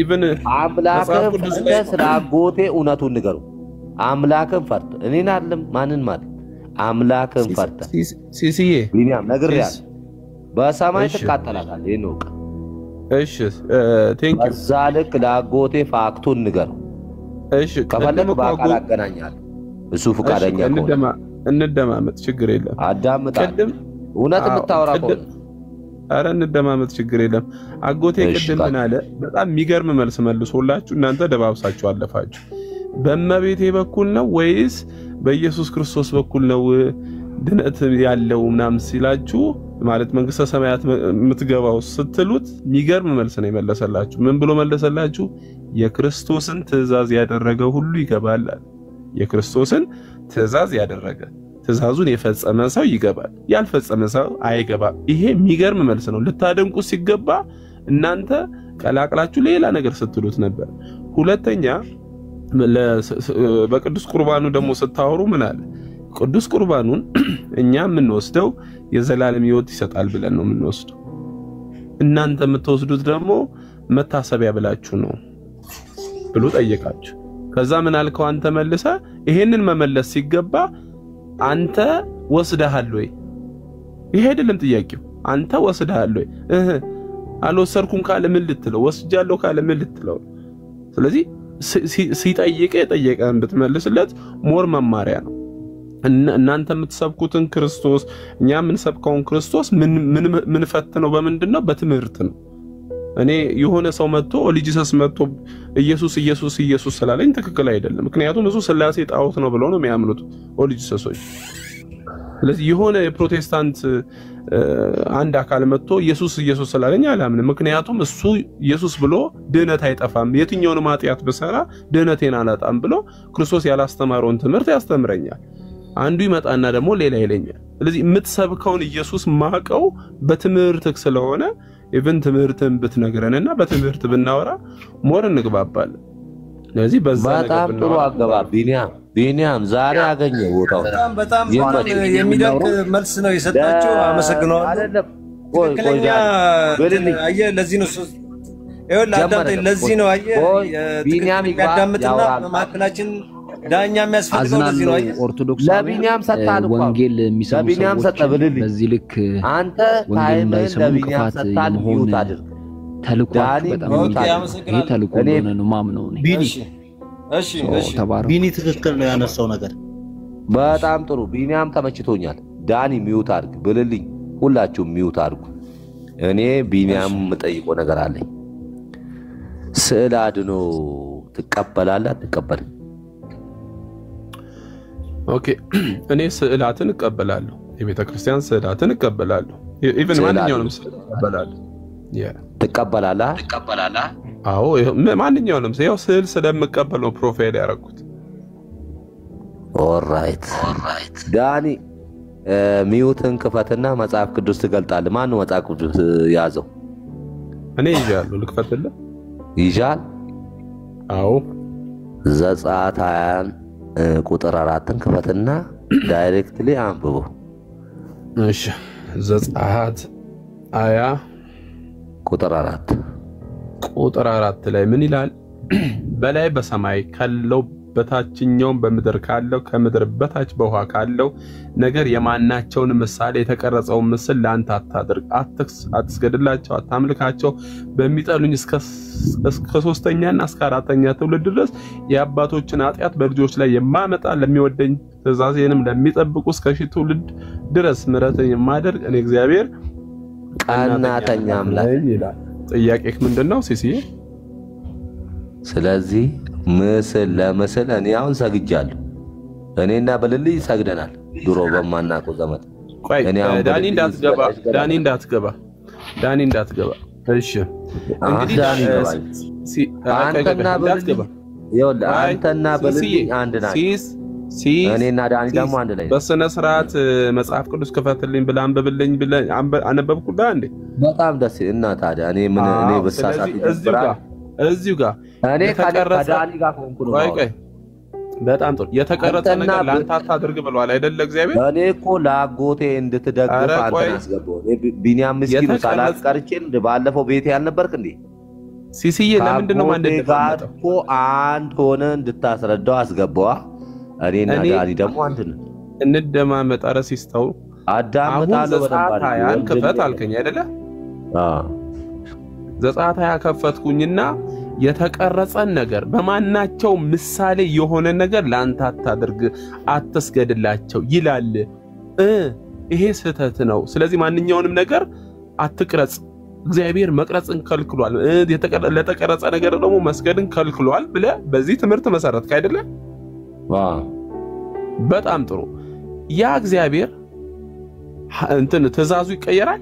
ኢቭን አምላክን ፈርተህ ስለ አጎቴ እውነቱን ንገሩ። አምላክን ፈርተህ እኔን አይደለም ማንን ማለት አምላክን ፈርተህ ሲሲዬ ቢንያም ነግሬያለሁ። በሰማይ ትቃጠላለህ። ይሄን ነው። እሺ ቴንክ ዩ። እዛ ልክ ለአጎቴ ፋክቱን ንገሩ። እሺ ከፈለክ በአካል አገናኛለሁ። እሱ ፈቃደኛ ከሆነ እንደማመጥ ችግር የለም። አዳምጣለሁ። እውነት የምታወራ ከሆነ አረ እንደማመጥ ችግር የለም። አጎቴ ቅድም ምን አለ? በጣም የሚገርም መልስ መልሶላችሁ እናንተ ደባብሳችሁ አለፋችሁ። በእመቤቴ በኩል ነው ወይስ በኢየሱስ ክርስቶስ በኩል ነው ድነት ያለው ምናምን ሲላችሁ ማለት መንግስተ ሰማያት የምትገባው ስትሉት የሚገርም መልስ ነው የመለሰላችሁ። ምን ብሎ መለሰላችሁ? የክርስቶስን ትእዛዝ ያደረገ ሁሉ ይገባል። የክርስቶስን ትእዛዝ ያደረገ ትእዛዙን የፈጸመ ሰው ይገባል፣ ያልፈጸመ ሰው አይገባም። ይሄ የሚገርም መልስ ነው። ልታደንቁ ሲገባ እናንተ ቀላቅላችሁ ሌላ ነገር ስትሉት ነበር። ሁለተኛ በቅዱስ ቁርባኑ ደግሞ ስታወሩ ምን አለ? ቅዱስ ቁርባኑን እኛ የምንወስደው የዘላለም ሕይወት ይሰጣል ብለን ነው የምንወስደው። እናንተ የምትወስዱት ደግሞ መታሰቢያ ብላችሁ ነው ብሎ ጠየቃችሁ። ከዛ ምን አልከው አንተ መልሰ? ይሄንን መመለስ ሲገባ አንተ ወስደሃል ወይ? ይሄ አይደለም ጥያቄው። አንተ ወስደሃል ወይ? አልወሰድኩም ካለ ምን ልትለው? ወስጃለሁ ካለ ምን ልትለው? ስለዚህ ሲጠይቅ የጠየቀን ብትመልስለት ሞር መማሪያ ነው። እናንተ የምትሰብኩትን ክርስቶስ እኛ የምንሰብከውን ክርስቶስ ምን ፈትነው በምንድነው? በትምህርት ነው። እኔ የሆነ ሰው መጥቶ ኦሊጂሰስ መጥቶ ኢየሱስ ስላለኝ ትክክል አይደለም። ምክንያቱም እሱ ስላሴ ጣዖት ነው ብለው ነው የሚያምኑት ኦሊጂሰሶች። ስለዚህ የሆነ የፕሮቴስታንት አንድ አካል መጥቶ ኢየሱስ ስላለኝ አላምንም ምክንያቱም እሱ ኢየሱስ ብሎ ድህነት አይጠፋም የትኛውንም ኃጢአት በሰራ ድህነቴን አላጣም ብሎ ክርስቶስ ያላስተማረውን ትምህርት ያስተምረኛል አንዱ ይመጣና ደግሞ ሌላ ይለኛል ስለዚህ የምትሰብከውን ኢየሱስ ማቀው በትምህርትክ ስለሆነ ኢቭን ትምህርትን ብትነግረንና በትምህርት ብናወራ ሞር እንግባባለን ስለዚህ በዛ በጣም ጥሩ አገባብ ቢኒያም ዛሬ አገኘ ቦታው በጣም የሚደንቅ መልስ ነው የሰጣቸው አመሰግናለሁ አየ ለዚህ ነው አዳምጠኝ ለዚህ ነው አየ ቢኒያም ያዳምጥና በማከላችን ዳኛ የሚያስፈልገው ለዚህ ነው አየ ኦርቶዶክስ ለቢኒያም ሰጣን እኮ ወንጌል የሚሰሙ ለቢኒያም ሰጣብልልኝ በዚህ ልክ አንተ ታይም ለቢኒያም ሰጣን ቢዩት አድርግ ተልኮ በጣም ይሄ ተልኮ ነው ማምነው ነው እሺ ቢኒ ትክክል ነው ያነሳው ነገር በጣም ጥሩ ቢኒያም ተመችቶኛል ዳኒ ሚዩት አድርግ ብልልኝ ሁላችሁም ሚዩት አድርጉ እኔ ቢኒያም የምጠይቀው ነገር አለኝ ስዕል አድኖ ትቀበላለህ አትቀበልም ኦኬ እኔ ስዕላትን እቀበላለሁ የቤተ ክርስቲያን ስዕላትን እቀበላለሁ ኢቭን ማንኛውንም ስዕል እቀበላለሁ ትቀበላለህ አዎ ማንኛውንም ስዕል ስለምቀበል ነው ፕሮፋይል ያደረኩት ኦልራይት ዳኒ ሚዩትን ክፈትና መጽሐፍ ቅዱስ ትገልጣለህ ማን ነው መጽሐፍ ቅዱስ ያዘው እኔ ይዣለሁ ልክፈትልህ ይዣል አዎ ዘጸአት 20 ቁጥር 4ን ክፈትና ዳይሬክትሊ አንብቦ እሺ ዘጸአት 20 ቁጥር 4 ላይ ምን ይላል በላይ በሰማይ ካለው በታችኛው በመድር ካለው ከምድር በታች በውሃ ካለው ነገር የማናቸውን ምሳሌ የተቀረጸው ምስል ላንተ አታድርግ አትስገድላቸው አታምልካቸው በሚጠሉኝ እስከ ሶስተኛና እስከ አራተኛ ትውልድ ድረስ የአባቶችን ኃጢአት በልጆች ላይ የማመጣ ለሚወደኝ ትእዛዜንም ለሚጠብቁ እስከ ሺህ ትውልድ ድረስ ምሕረትን የማደርግ እኔ እግዚአብሔር ቀናተኛ አምላክ ይላል ጥያቄክ ምንድነው ሲሲዬ ስለዚህ ምስል ለምስል እኔ አሁን ሰግጃለሁ እኔና በልልይ ሰግደናል ድሮ በማናውቀው ዘመን ቆይ ዳኒ እንዳትገባ እሺ እንግዲህ አንተና በልልይ አንድ ናችሁ እኔና ዳኒ ደግሞ አንድ ላይ በስነ ስርዓት መጽሐፍ ቅዱስ ከፈትልኝ ብለ አንብብልኝ ብለ አነበብኩላ እንዴ በጣም ደስ እና ታዲያ እኔ በሳሳት ይደብራል እዚሁ ጋር እኔ ከዳኒ ጋር ቆንኩ ነው ቆይ በጣም ጥሩ የተቀረጸ ነገር ላንተ አታድርግ ብሏል አይደል እግዚአብሔር እኔ እኮ ላጎቴ እንድትደግፍ አንተን አስገባው ቢኒያም ምስኪኑ ሳላስቀርቼ ባለፈው ቤቴ ያልነበርክ እንዴ ሲሲዬ ለምንድን ነው ማንደት እኮ አንድ ሆነ እንድታስረዳው አስገባው እኔና ዳኒ ደግሞ አንድ ነን እንደማመጣ ረሲስተው አዳምጣለሁ ዘጸአት 20 ክፈት አልከኝ አይደለ ዘጸአት 20 ከፈትኩኝና የተቀረጸን ነገር በማናቸው ምሳሌ የሆነ ነገር ላንተ አታድርግ አትስገድላቸው ይላል ይሄ ስህተት ነው ስለዚህ ማንኛውንም ነገር አትቅረጽ እግዚአብሔር መቅረጽን ከልክሏል ለተቀረጸ ነገር ደግሞ መስገድን ከልክሏል ብለ በዚህ ትምህርት መሰረት አይደለ በጣም ጥሩ ያ እግዚአብሔር እንትን ትእዛዙ ይቀየራል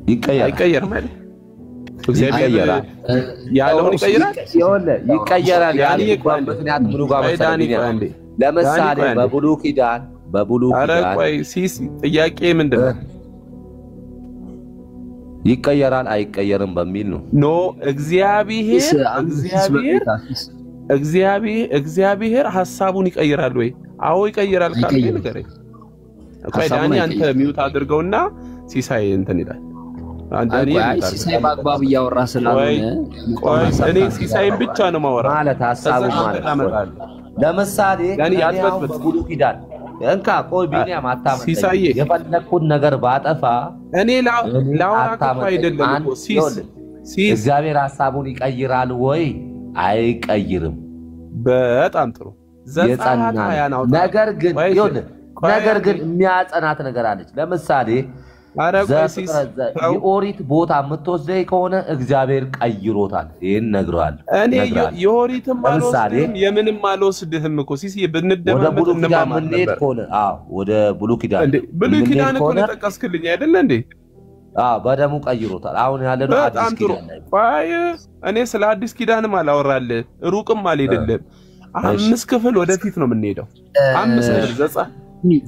ይቀየር ማለት እግዚአብሔር ያለውን ይቀየራል ያለ ምክንያት ምኑ ጋር መሰለኝ ለምሳሌ በብሉይ ኪዳን ቆይ ሲስ ጥያቄ ምንድነው ይቀየራል አይቀየርም በሚል ነው ኖ እግዚአብሔር ሐሳቡን ይቀየራል ወይ አዎ ይቀየራል ካልከኝ ንገረኝ ቆይ ዳኒ አንተ ሚውት አድርገውና ሲሳይ እንትን ይላል አንዳኒ ሲሳይ ባግባብ ያወራ ስለሆነ ቆይ እኔ ሲሳይን ብቻ ነው ማወራ ማለት ሐሳቡ ማለት ለምሳሌ ዳኒ ያጥበት በብሉይ ኪዳን እንካ ቆይ ቢኒያም አታመጣኝ የፈለኩት ነገር ባጠፋ እኔ ላውራ አይደለም ሲስ እግዚአብሔር ሐሳቡን ይቀይራል ወይ አይቀይርም በጣም ጥሩ ነገር ግን የሚያጸናት ነገር አለች ለምሳሌ የኦሪት ቦታ የምትወስደኝ ከሆነ እግዚአብሔር ቀይሮታል። ይሄን ነግረዋል። እኔ የኦሪትም አልወስድህም የምንም አልወስድህም እኮ ሲሲ ብንደማመጥ እንማማር ከሆነ ወደ ብሉይ ኪዳን እኮ ተጠቀስክልኝ አይደል እንዴ? በደሙ ቀይሮታል። አሁን ያለነው አዲስ ኪዳን ላይ እኔ ስለ አዲስ ኪዳንም አላወራልህ ሩቅም አልሄድልም። 5 ክፍል ወደፊት ነው የምንሄደው። 5 ክፍል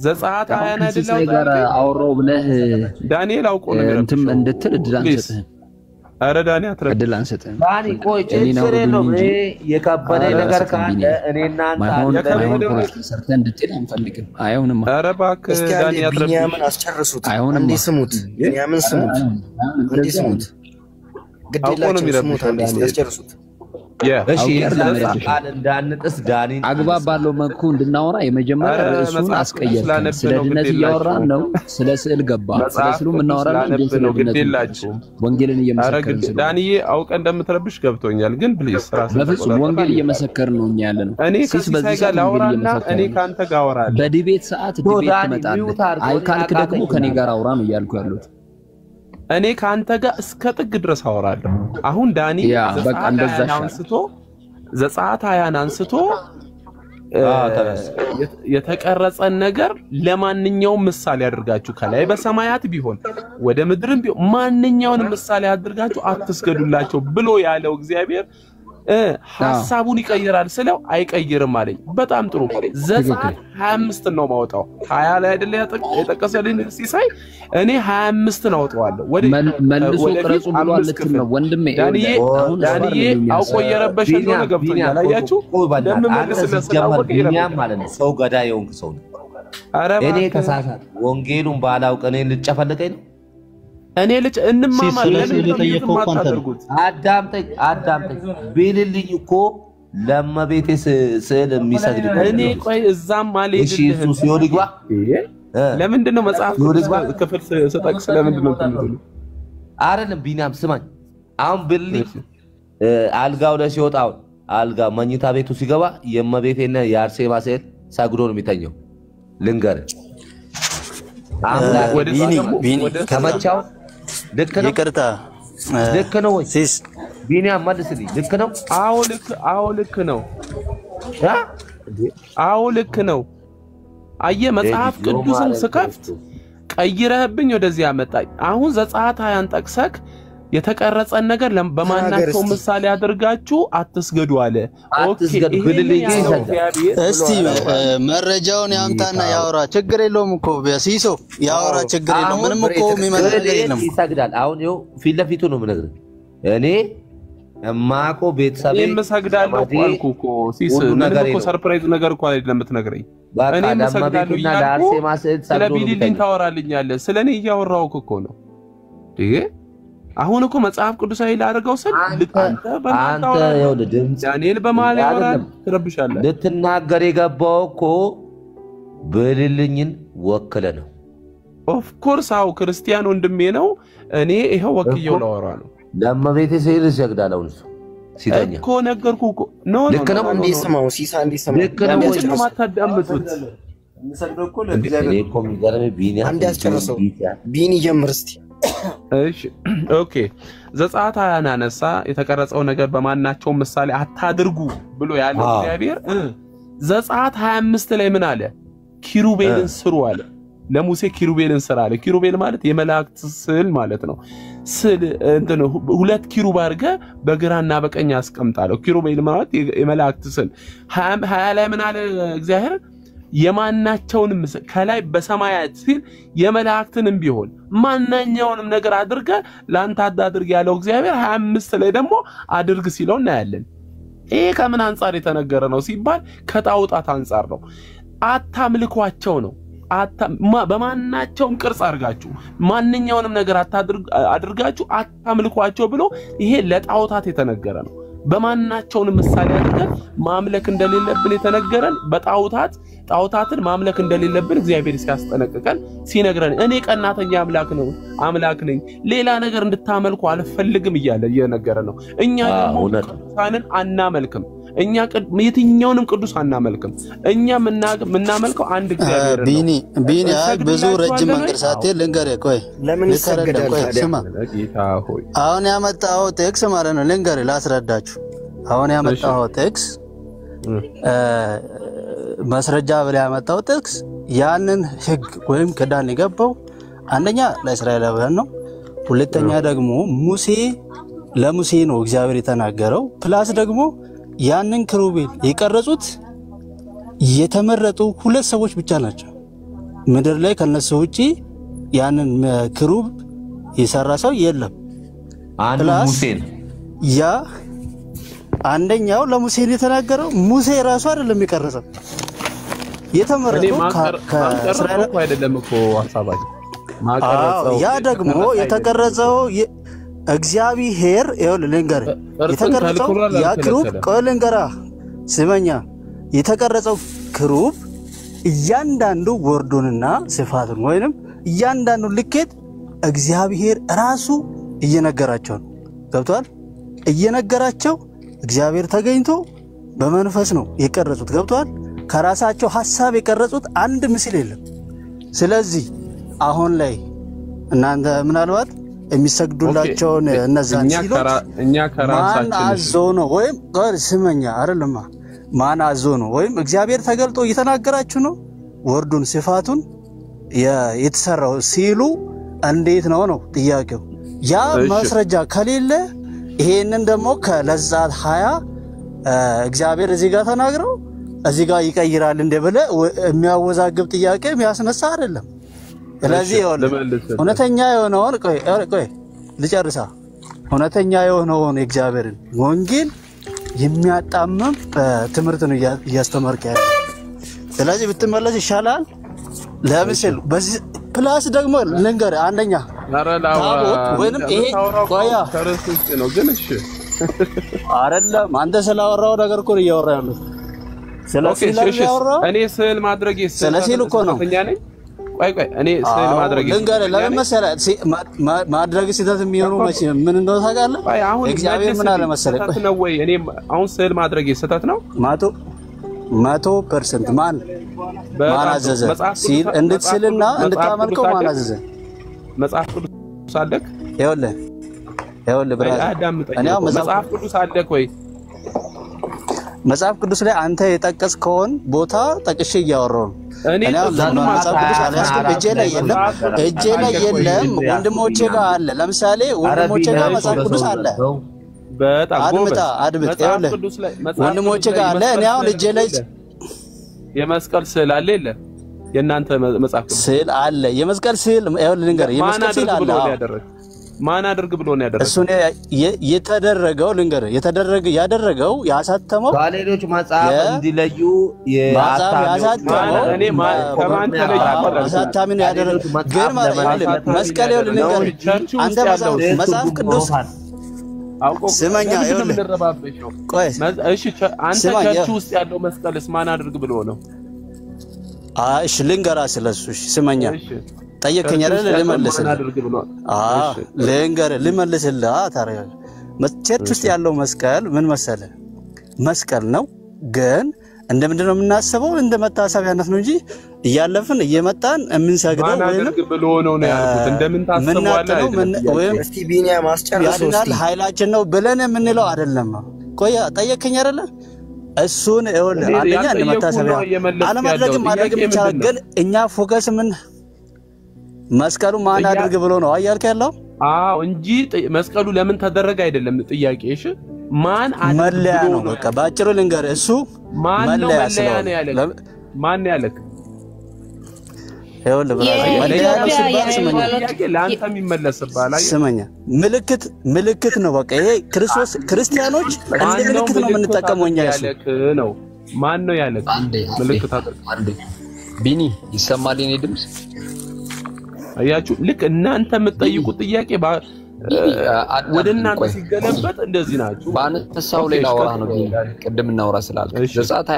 ዘጸአት 20 አይደለም ጋር አውራው ብለህ ዳንኤል አውቆ ነገር እንትም እንድትል እድል አንሰጥህም። አረ ዳኒ አትረዳ እድል አንሰጥህም። ዳኒ ቆይ ችግር የለውም። የከበደ ነገር ካለ እኔና አንተ ሰርተህ እንድትል አንፈልግም። አይሆንም። አረ እባክህ ዳኒ አትረዳ። ቢንያምን አስጨርሱት። እንዴ ስሙት። ቢንያምን ስሙት። እንዴ ስሙት። ግዴላችሁ ስሙት። እንዴ አስጨርሱት። እሺ ቃል እንዳንጥስ ዳኒ አግባብ ባለው መልኩ እንድናወራ የመጀመሪያ ርዕሱን አስቀየርኩ። ስለ ድነት እያወራን ነው። ስለ ስዕል ገባ። ስለ ስዕሉ እናወራለን እንዴ? ስለ ድነት ወንጌልን እየመሰከርን ነው። ዳኒዬ አውቀ እንደምትረብሽ ገብቶኛል፣ ግን ፕሊዝ ራስ በፍጹም ወንጌል እየመሰከርን ነው እኛ ያለነው። እኔ ከሲሳይ ጋር ላወራና እኔ ካንተ ጋር አወራለሁ። በዲቤት ሰዓት ዲቤት ትመጣለህ። አይ ካልክ ደግሞ ከኔ ጋር አውራ ነው እያልኩ ያለሁት። እኔ ካንተ ጋር እስከ ጥግ ድረስ አወራለሁ። አሁን ዳኒ ዘጸአት 20 አንስቶ የተቀረጸን ነገር ለማንኛውም ምሳሌ አድርጋችሁ ከላይ በሰማያት ቢሆን ወደ ምድርም ቢሆን ማንኛውንም ምሳሌ አድርጋችሁ አትስገዱላቸው ብሎ ያለው እግዚአብሔር ሐሳቡን ይቀይራል ስለው አይቀይርም አለኝ። በጣም ጥሩ። ዘጸአት 25 ነው ማውጣው 20 ላይ አይደለ የጠቀሰልኝ ሲሳይ እኔ 25 ነው አውጣዋለሁ። መልሶ ቅረጹ ብሏል ልትል ነው ወንድሜ። ዳንኤ አውቆ የረበሽ እንደሆነ ገብቶኛል። አያችሁ ለምመልስ ለሰላወቅ ይረም ማለት ነው። ሰው ገዳይ የሆንክ ሰው ነው። እኔ ተሳሳት ወንጌሉን ባላውቅ እኔ ልጨፈልቀኝ ነው። እኔ ልጅ እንማማር አዳምጠኝ ቢልልኝ እኮ ለመቤቴ ስዕል የሚሰግድ እኔ ቆይ እዛም ማለት እሺ እሱ ሲሆን ይግባ። ለምንድን ነው መጽሐፍ ክፍል ስጠቅስ ለምንድን ነው ትምትሉ? አይደለም ቢናም ስማኝ። አሁን ቢልልኝ አልጋው ላይ ሲወጣ አልጋ መኝታ ቤቱ ሲገባ የመቤቴና የአርሴማ ስዕል ሰግዶ ነው የሚተኘው። ልንገር ከመቻው ልክ ነው። ይቅርታ ልክ ነው ወይ ሲስ ቢኒያም መልስልኝ። ልክ ነው? አዎ ልክ ነው። አዎ ልክ ነው። አየ መጽሐፍ ቅዱስን ስከፍት ቀይረህብኝ ወደዚህ ያመጣኝ። አሁን ዘጸአት 20 ጠቅሰክ የተቀረጸን ነገር በማናቸው ምሳሌ አድርጋችሁ አትስገዱ አለ። ኦኬ እስቲ መረጃውን ያምጣና ያወራ። ችግር የለውም እኮ ሲሶ ያወራ፣ ችግር የለውም። ምንም እኮ የሚመጣ ነገር የለም። ይሰግዳል። አሁን ይኸው ፊት ለፊቱ ነው የምነግርህ። እኔ እማቆ ቤተሰቤ እሰግዳለሁ አልኩ እኮ ሲስ ነገር እኮ ሰርፕራይዝ ነገር እኮ አይደለም የምትነግረኝ። እኔ እሰግዳለሁ ያልኩ ስለ ቢሊዲን ታወራልኛለህ። ስለኔ እያወራሁህ እኮ ነው። አሁን እኮ መጽሐፍ ቅዱሳዊ ላደርገው ስል አንተ ይኸውልህ ድምጽ ዳንኤል በመሃል ያወራል ትረብሻለህ። ልትናገር የገባው እኮ ብልልኝን ወክለ ነው። ኦፍ ኮርስ አው ክርስቲያን ወንድሜ ነው። እኔ ይሄው ወክየው ላወራ ነው። ለመቤቴ ሲል ይሰግዳል። እሱ ሲተኛ እኮ ነገርኩህ እኮ ነው ልክ ነው። እንዲስማው ሲሳ እንዲስማው ልክ ነው ወይ ነው ማታዳምጡት? እንሰግደው እኮ እኔ እኮ የሚገርምህ ቢኒያም አንድ ያስጨርሰው ቢኒ ጀምር እስቲ። እሺ ኦኬ ዘጸአት 20 አነሳ። የተቀረጸው ነገር በማናቸው ምሳሌ አታድርጉ ብሎ ያለው እግዚአብሔር ዘጸአት 25 ላይ ምን አለ? ኪሩቤልን ስሩ አለ። ለሙሴ ኪሩቤልን ስራ አለ። ኪሩቤል ማለት የመላእክት ስዕል ማለት ነው። ስዕል እንትን ሁለት ኪሩብ አድርገህ በግራና በቀኝ አስቀምጣለሁ። ኪሩቤል ማለት የመላእክት ስዕል 20 ላይ ምን አለ እግዚአብሔር? የማናቸውንም ከላይ በሰማያት ሲል የመላእክትንም ቢሆን ማንኛውንም ነገር አድርገ ላንተ አድርግ ያለው እግዚአብሔር 25 ላይ ደግሞ አድርግ ሲለው እናያለን። ይሄ ከምን አንፃር የተነገረ ነው ሲባል ከጣውጣት አንፃር ነው። አታምልኳቸው ነው። በማናቸውም ቅርጽ አድርጋችሁ ማንኛውንም ነገር አድርጋችሁ አታምልኳቸው ብሎ ይሄ ለጣውታት የተነገረ ነው። በማናቸውንም ምሳሌ አድርገን ማምለክ እንደሌለብን የተነገረን ጣውታትን ማምለክ እንደሌለብን እግዚአብሔር ሲያስጠነቅቀን ሲነግረን እኔ ቀናተኛ አምላክ ነኝ ሌላ ነገር እንድታመልኩ አልፈልግም እያለ እየነገረ ነው። እኛ ደግሞ ቅዱሳንን አናመልክም። እኛ የትኛውንም ቅዱስ አናመልክም እኛ ምናመልከው አንድ እግዚአብሔር ነው ቢኒ ብዙ ረጅም መንገድ ሳትሄድ ልንገርህ ቆይ ለምን ይሰገዳል ስማ ጌታ ሆይ አሁን ያመጣው ቴክስ ማለት ነው ልንገርህ ላስረዳችሁ አሁን ያመጣው ቴክስ ማስረጃ ብለ ያመጣው ቴክስ ያንን ህግ ወይም ከዳን የገባው አንደኛ ለእስራኤላውያን ነው ሁለተኛ ደግሞ ለሙሴ ነው እግዚአብሔር የተናገረው ፕላስ ደግሞ ያንን ክሩቤል የቀረጹት የተመረጡ ሁለት ሰዎች ብቻ ናቸው ምድር ላይ ከነሱ ውጪ ያንን ክሩብ የሰራ ሰው የለም አንዱ ሙሴን ያ አንደኛው ለሙሴ የተናገረው ሙሴ ራሱ አይደለም የቀረጸው የተመረጠው ከእስራኤል አይደለም እኮ ሐሳባቸው ማቀረጸው ያ ደግሞ የተቀረጸው እግዚአብሔር ልንገር የተቀረጸው ያ ክሩብ ቆልንገራ ስመኛ የተቀረጸው ክሩብ እያንዳንዱ ወርዱንና ስፋቱን ወይንም እያንዳንዱ ልኬት እግዚአብሔር ራሱ እየነገራቸው ነው ገብቷል እየነገራቸው እግዚአብሔር ተገኝቶ በመንፈስ ነው የቀረጹት ገብቷል ከራሳቸው ሐሳብ የቀረጹት አንድ ምስል የለም ስለዚህ አሁን ላይ እናንተ ምናልባት የሚሰግዱላቸው እነዛን ሲሉት እኛ ከራሳችን ማን አዞ ነው ወይም ስመኛ አይደለም ማን አዞ ነው ወይም እግዚአብሔር ተገልጦ እየተናገራችሁ ነው ወርዱን ስፋቱን የተሰራው ሲሉ እንዴት ነው ጥያቄው ያ ማስረጃ ከሌለ ይሄንን ደግሞ ከለዛት 20 እግዚአብሔር እዚህ ጋር ተናግረው እዚህ ጋር ይቀይራል እንደበለ የሚያወዛግብ ጥያቄ የሚያስነሳ አይደለም ስለዚህ እውነተኛ የሆነውን ቆይ ልጨርሳ እውነተኛ የሆነውን እግዚአብሔርን ወንጌል የሚያጣምም ትምህርት ነው ያስተማርክ ያለ ስለዚህ ብትመለስ ይሻላል ለምሳሌ በዚህ ፕላስ ደግሞ ልንገር አንደኛ ታቦት ወይንም ይሄ ቆያ ተረስቼ ነው ግን እሺ አይደለም አንተ ስላወራው ነገር እኮ እያወራ ያለው ስለዚህ እኔ ስዕል ማድረግ ስለዚህ እኮ ነው ቆይ እኔ ስዕል ማድረግ ልንገር ለምን መሰለህ ማድረግ ሲተት የሚሆኑ መቼ ምን እንደሆነ ታውቃለህ እግዚአብሔር ምን አለ መሰለህ ቆይ ነው ወይ እኔ አሁን ስዕል ማድረግ ሲተት ነው 100% ማን አዘዘ ሲል እንድትስልና እንድታመልከው ማን አዘዘ መጽሐፍ ቅዱስ አለክ ይኸውልህ ብራዘር እኔ መጽሐፍ ቅዱስ አለክ ወይ መጽሐፍ ቅዱስ ላይ አንተ የጠቀስከውን ቦታ ጠቅሼ እያወራሁ ነው እኔ መጽሐፍ ቅዱስ አላስቀም እጄ ላይ የለም ወንድሞቼ ጋር አለ ለምሳሌ ወንድሞቼ ጋር መጽሐፍ ቅዱስ አለ በጣም አድምጥ ይኸውልህ ወንድሞቼ ጋር አለ እኔ አሁን እጄ ላይ የመስቀል ስዕል አለ የለ የናንተ መጽሐፍ ቅዱስ ስዕል አለ የመስቀል ስዕል ይኸውልህ ልንገር የመስቀል ስዕል አለ ማን አድርግ ብሎ ነው ያደረገው እሱ የተደረገው ልንገር ያደረገው ያሳተመው ከሌሎች መጽሐፍ እንዲለዩ ያሳተመው እኔ ከማን ተለዩ አሳታሚ ነው ያደረገው ግን ማለት መስቀል ልንገር አንተ መጽሐፍ ቅዱስ ስመኛ ይኸውልህ ቆይ እሺ አንተ ቸርች ውስጥ ያለው መስቀልስ ማን አድርግ ብሎ ነው እሺ ልንገራ ስለሱ እሺ ስመኛ ጠየቅከኝ አይደል ልመልስልህ ታሪያ ቸርች ውስጥ ያለው መስቀል ምን መሰለ መስቀል ነው ግን እንደምንድነው የምናስበው እንደመታሰቢያነት ነው እንጂ እያለፍን እየመጣን የምንሰግደው ወይንም ብሎ ነው ያልኩት እንደምንታስበው ወይም እስቲ ቢኒያ ማስጨረስ ያድናል ኃይላችን ነው ብለን የምንለው አይደለም ቆይ ጠየቅከኝ አይደል እሱን ይኸውልህ አንደኛ እንደመታሰቢያ አለማድረግም ይቻላል ግን እኛ ፎከስ ምን መስቀሉ ማን አድርግ ብሎ ነው አያልከ ያለው እንጂ መስቀሉ ለምን ተደረገ አይደለም ጥያቄ እሺ ማን መለያ ነው በቃ ባጭሩ ልንገር እሱ መለያ ነው ያለ ማን ያለክ ይኸውልህ መለያ ነው ሲባል ስመኛ ለአንተ የሚመለስባል ስመኛ ምልክት ነው በቃ ይሄ ክርስቲያኖች እንደ ምልክት ነው የምንጠቀመው እኛ ያለክ ነው ማን ነው ያለክ ምልክት አድርግ ቢኒ ይሰማል የኔ ድምጽ አያችሁ ልክ እናንተ የምትጠይቁት ጥያቄ ወደ እናንተ ሲገለበጥ እንደዚህ ናችሁ ባነሳው ሌላ አወራ ነው ቅድም እናወራ ስላልኩ ዘጸአት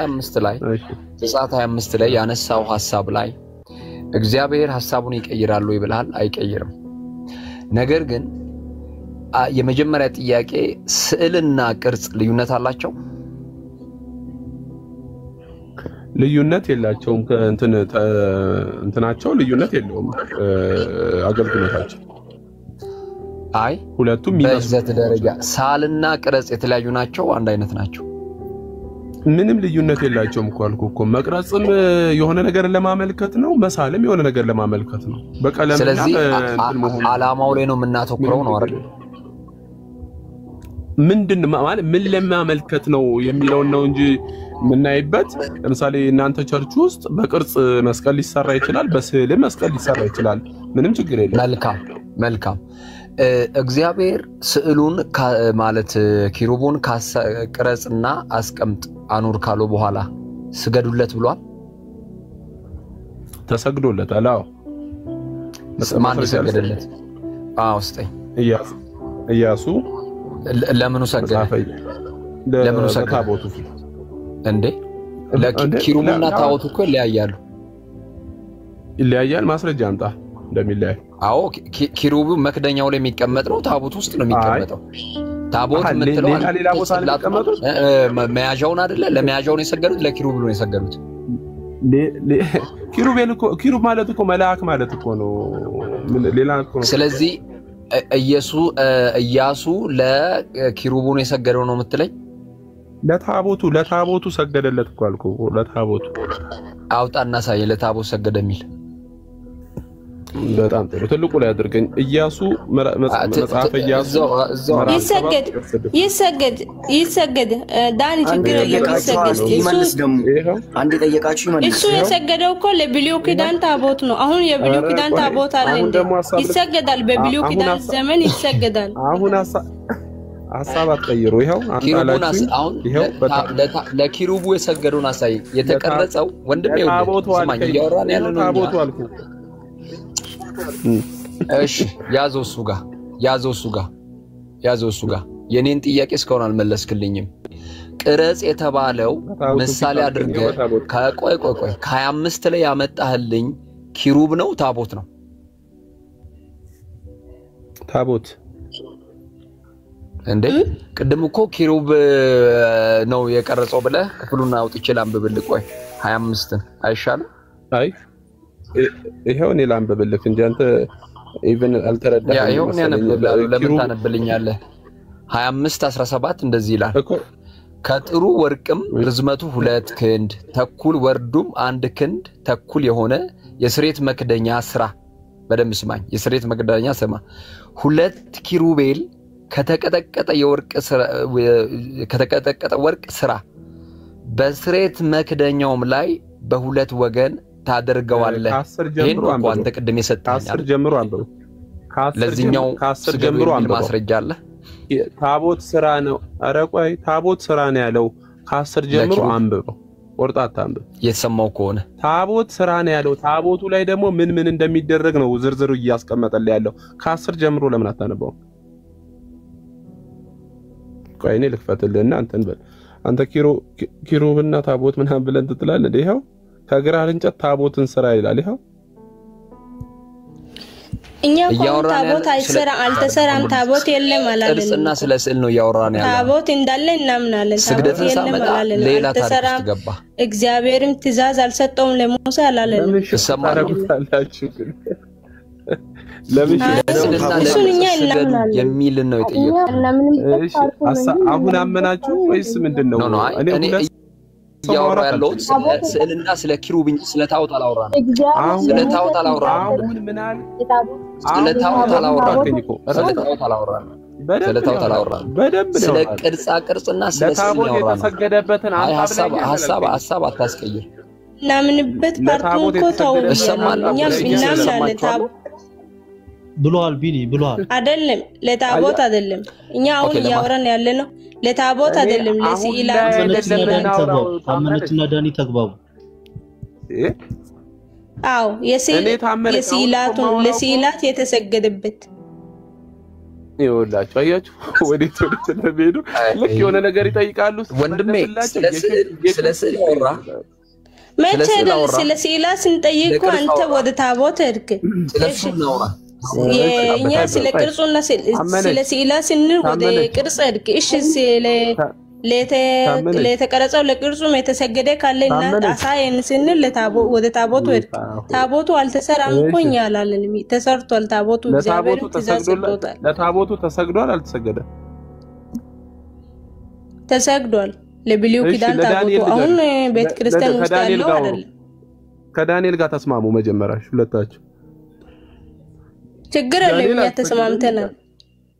25 ላይ ያነሳው ሐሳብ ላይ እግዚአብሔር ሐሳቡን ይቀይራል ወይ ብለሃል አይቀይርም ነገር ግን የመጀመሪያ ጥያቄ ስዕልና ቅርጽ ልዩነት አላቸው ልዩነት የላቸውም እንትናቸው ልዩነት የለውም አገልግሎታቸው አይ ሁለቱም በይዘት ደረጃ ሳልና ቅረጽ የተለያዩ ናቸው አንድ አይነት ናቸው ምንም ልዩነት የላቸውም እኮ አልኩ እኮ መቅረጽም የሆነ ነገር ለማመልከት ነው መሳልም የሆነ ነገር ለማመልከት ነው በቀለምና ስለዚህ አላማው ላይ ነው የምናተኩረው ነው አይደል ምንድን ማለት ምን ለማመልከት ነው የሚለው ነው እንጂ ምናይበት ለምሳሌ እናንተ ቸርች ውስጥ በቅርጽ መስቀል ሊሰራ ይችላል በስዕል መስቀል ሊሰራ ይችላል ምንም ችግር የለም መልካም እግዚአብሔር ስዕሉን ማለት ኪሩቡን ቅረጽና አስቀምጥ አኑር ካለው በኋላ ስገዱለት ብሏል ተሰግዶለታል አዎ ማን ይሰገደለት ስጠኝ ኢያሱ ለምኑ ሰገደ ለምኑ ሰገደ ታቦቱ እንዴ ለኪሩቡና ታቦቱ እኮ ይለያያል ማስረጃ አምጣ እንደሚለያይ አዎ ኪሩቡ መክደኛው ላይ የሚቀመጥ ነው ታቦት ውስጥ ነው የሚቀመጠው ታቦት ምትለው ሌላ ቦታ ላይ የሚቀመጡት መያዣውን አይደለ ለመያዣው ነው የሰገዱት ለኪሩብ ነው የሰገዱት ኪሩብ ማለት እኮ መልአክ ማለት እኮ ነው ሌላ እኮ ነው ስለዚህ ኢያሱ ለኪሩቡ ነው የሰገደው ነው የምትለኝ ለታቦቱ ሰገደለት እኮ አልኩ ለታቦቱ አውጣና ሳይ ለታቦት ሰገደ የሚል በጣም ጥሩ ትልቁ ላይ አድርገኝ ኢያሱ መጽሐፈ ኢያሱ ይሰገድ ዳኒ ችግር ይሰገድ ይመልስ ደሙ አንድ ጠየቃችሁ ይመልስ እሱ የሰገደው እኮ ለብሉይ ኪዳን ታቦት ነው አሁን የብሉይ ኪዳን ታቦት አለ እንዴ ይሰገዳል በብሉይ ኪዳን ዘመን ይሰገዳል አሁን ሐሳብ አትቀይሩ ይሄው አንታላችሁ ይሄው ለኪሩቡ የሰገደውን አሳይ የተቀረጸው ወንድሜ ሰማኝ ያወራን ያለው ነው ታቦቱ አልኩ እሺ ያዘው እሱ ጋር የኔን ጥያቄ እስካሁን አልመለስክልኝም ቅረጽ የተባለው ምሳሌ አድርገ ከቆይ ከ25 ላይ ያመጣህልኝ ኪሩብ ነው ታቦት ነው ታቦት እንዴ ቅድም እኮ ኪሩብ ነው የቀረጸው ብለ ክፍሉን አውጥቼ ላንብብልህ ቆይ 25ን አይሻልም አይ ይሄው እኔ ላንብብልህ እንጂ አንተ ኢቭን አልተረዳህም ያ ይሄው እኔ አነብልሃለሁ ለምን ታነብልኛለህ 25:17 እንደዚህ ይላል ከጥሩ ወርቅም ርዝመቱ 2 ክንድ ተኩል ወርዱም 1 ክንድ ተኩል የሆነ የስሬት መክደኛ ስራ በደም ስማኝ የስሬት መክደኛ ስማ 2 ኪሩቤል ከተቀጠቀጠ ወርቅ ስራ በስሬት መክደኛውም ላይ በሁለት ወገን ታደርገዋለህ ይሄን አንተ ቅድም የሰጠኝ 10 ጀምሮ አንብበው ለዚህኛው ከ10 ጀምሮ አንብበው ማስረጃ አለ ታቦት ስራ ነው አረቋይ ታቦት ስራ ነው ያለው ከ10 ጀምሮ አንብበው ወርጣታ አንብበው የተሰማው ከሆነ ታቦት ስራ ነው ያለው ታቦቱ ላይ ደግሞ ምን እንደሚደረግ ነው ዝርዝሩ እያስቀመጠልህ ያለው ከ10 ጀምሮ ለምን አታነበው ቆይ እኔ ልክፈትልህና አንተ ኪሩብና ታቦት ምናምን ብለን ትጥላለህ ይሄው ከግራር እንጨት ታቦትን ስራ ይላል ይሄው እኛ ታቦት አይሰራ አልተሰራም ታቦት የለም አላለን ቅርጽና ስለ ስዕል ነው ያወራን ያለው ታቦት እንዳለ እናምናለን ታቦት የለም አላለን ሌላ ታሪክ ገባ እግዚአብሔርም ትእዛዝ አልሰጠውም ለሙሴ አላለን ሰማራችሁ ለምን እሱኛ እናምናለን የሚል ነው የጠየቀው እሺ አሁን አመናችሁ ወይስ ምንድነው እኔ ያወራ ያለው ስዕልና ስለ ኪሩብ እንጂ ስለ ታቦት አላወራንም ስለ ታቦት አላወራንም አሁን ምን አለ ስለ ታቦት አላወራንም በደንብ ስለ ቅርጻ ቅርጽና ስለ ታቦት የተሰገደበትን ሐሳብ አታስቀይር እናምንበት ፓርቱን እኮ ተው እኛም እናምናለን ታቦት ብሏል ቢኒ ብሏል አይደለም ለታቦት አይደለም እኛ አሁን ያወራን ያለነው ለታቦት አይደለም ለስዕላት ታመነችና ዳኒ ተግባቡ አው ለስዕላት የተሰገደበት ይወላችሁ አያችሁ ወዴት ለቤዱ ልክ የሆነ ነገር ይጠይቃሉ ወንድሜ ስለ ስዕል ያወራ መቼ ስለ ስዕላት ስንጠይቁ አንተ ወደ ታቦት ሄድክ ስለሱ ነው የኛ ስለ ቅርጹና ስለ ስዕላት ስንል ወደ ቅርጽ ሄድክ እሺ ለተቀረጸው ለቅርጹም የተሰገደ ካለና አሳየን ስንል ወደ ታቦቱ ታቦቱ አልተሰራም እኮ እኛ አላለንም። ተሰርቷል ታቦቱ እግዚአብሔር ትእዛዝ ሰጥቶታል። ለታቦቱ ተሰግዷል አልተሰገደም? ተሰግዷል። ለብሉይ ኪዳን ታቦቱ አሁን ቤተ ክርስቲያን ውስጥ ያለው አይደለም። ከዳንኤል ጋር ተስማሙ መጀመሪያ ሁለታችሁ። ችግር የለም እኛ ተስማምተናል።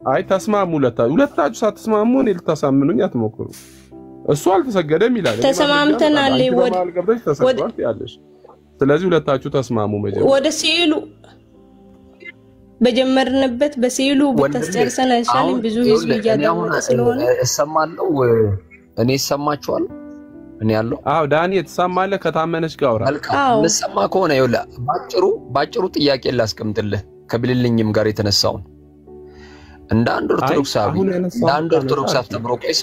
አይ ተስማሙ ሁለታችሁ ሳትስማሙ እኔ ልታሳምኑኝ አትሞክሩ። እሱ አልተሰገደም ይላል። ተስማምተናል። ወደ ያለሽ ስለዚህ ሁለታችሁ ተስማሙ መጀመሪያ ወደ ሲሉ በጀመርንበት በሲሉ በተጨርሰን አይሻልም? ብዙ ህዝብ እያዳመጠ ስለሆነ እሰማለሁ። እኔ እሰማችኋል። እኔ ያለው ዳኒ ተሰማለ ከታመነች ጋር አውራ ለሰማ ከሆነ ይኸውልህ ባጭሩ ጥያቄ ላስቀምጥልህ ከብልልኝም ጋር የተነሳውን እንደ አንድ ኦርቶዶክሳዊ ተብሮ ቆይ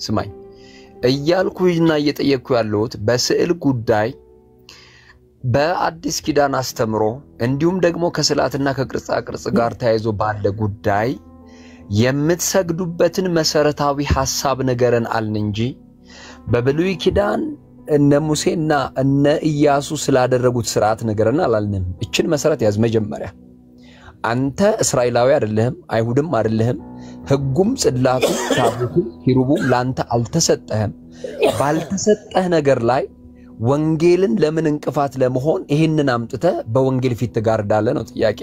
ስማኝ እያልኩኝና እየጠየቅኩ ያለሁት በስዕል ጉዳይ በአዲስ ኪዳን አስተምሮ እንዲሁም ደግሞ ከስዕላትና ከቅርጻ ቅርጽ ጋር ተያይዞ ባለ ጉዳይ የምትሰግዱበትን መሰረታዊ ሐሳብ ነገረን አልን እንጂ በብሉይ ኪዳን እነ ሙሴና እነ ኢያሱ ስላደረጉት ሥርዓት ነገረን አላልንም። እችን መሰረት ያዝ መጀመሪያ። አንተ እስራኤላዊ አይደለህም፣ አይሁድም አይደለህም። ህጉም ጽላቱ ታቦቱ ኪሩቡም ላንተ አልተሰጠህም። ባልተሰጠህ ነገር ላይ ወንጌልን ለምን እንቅፋት ለመሆን ይሄንን አምጥተ በወንጌል ፊት ትጋርዳለህ ነው ጥያቄ።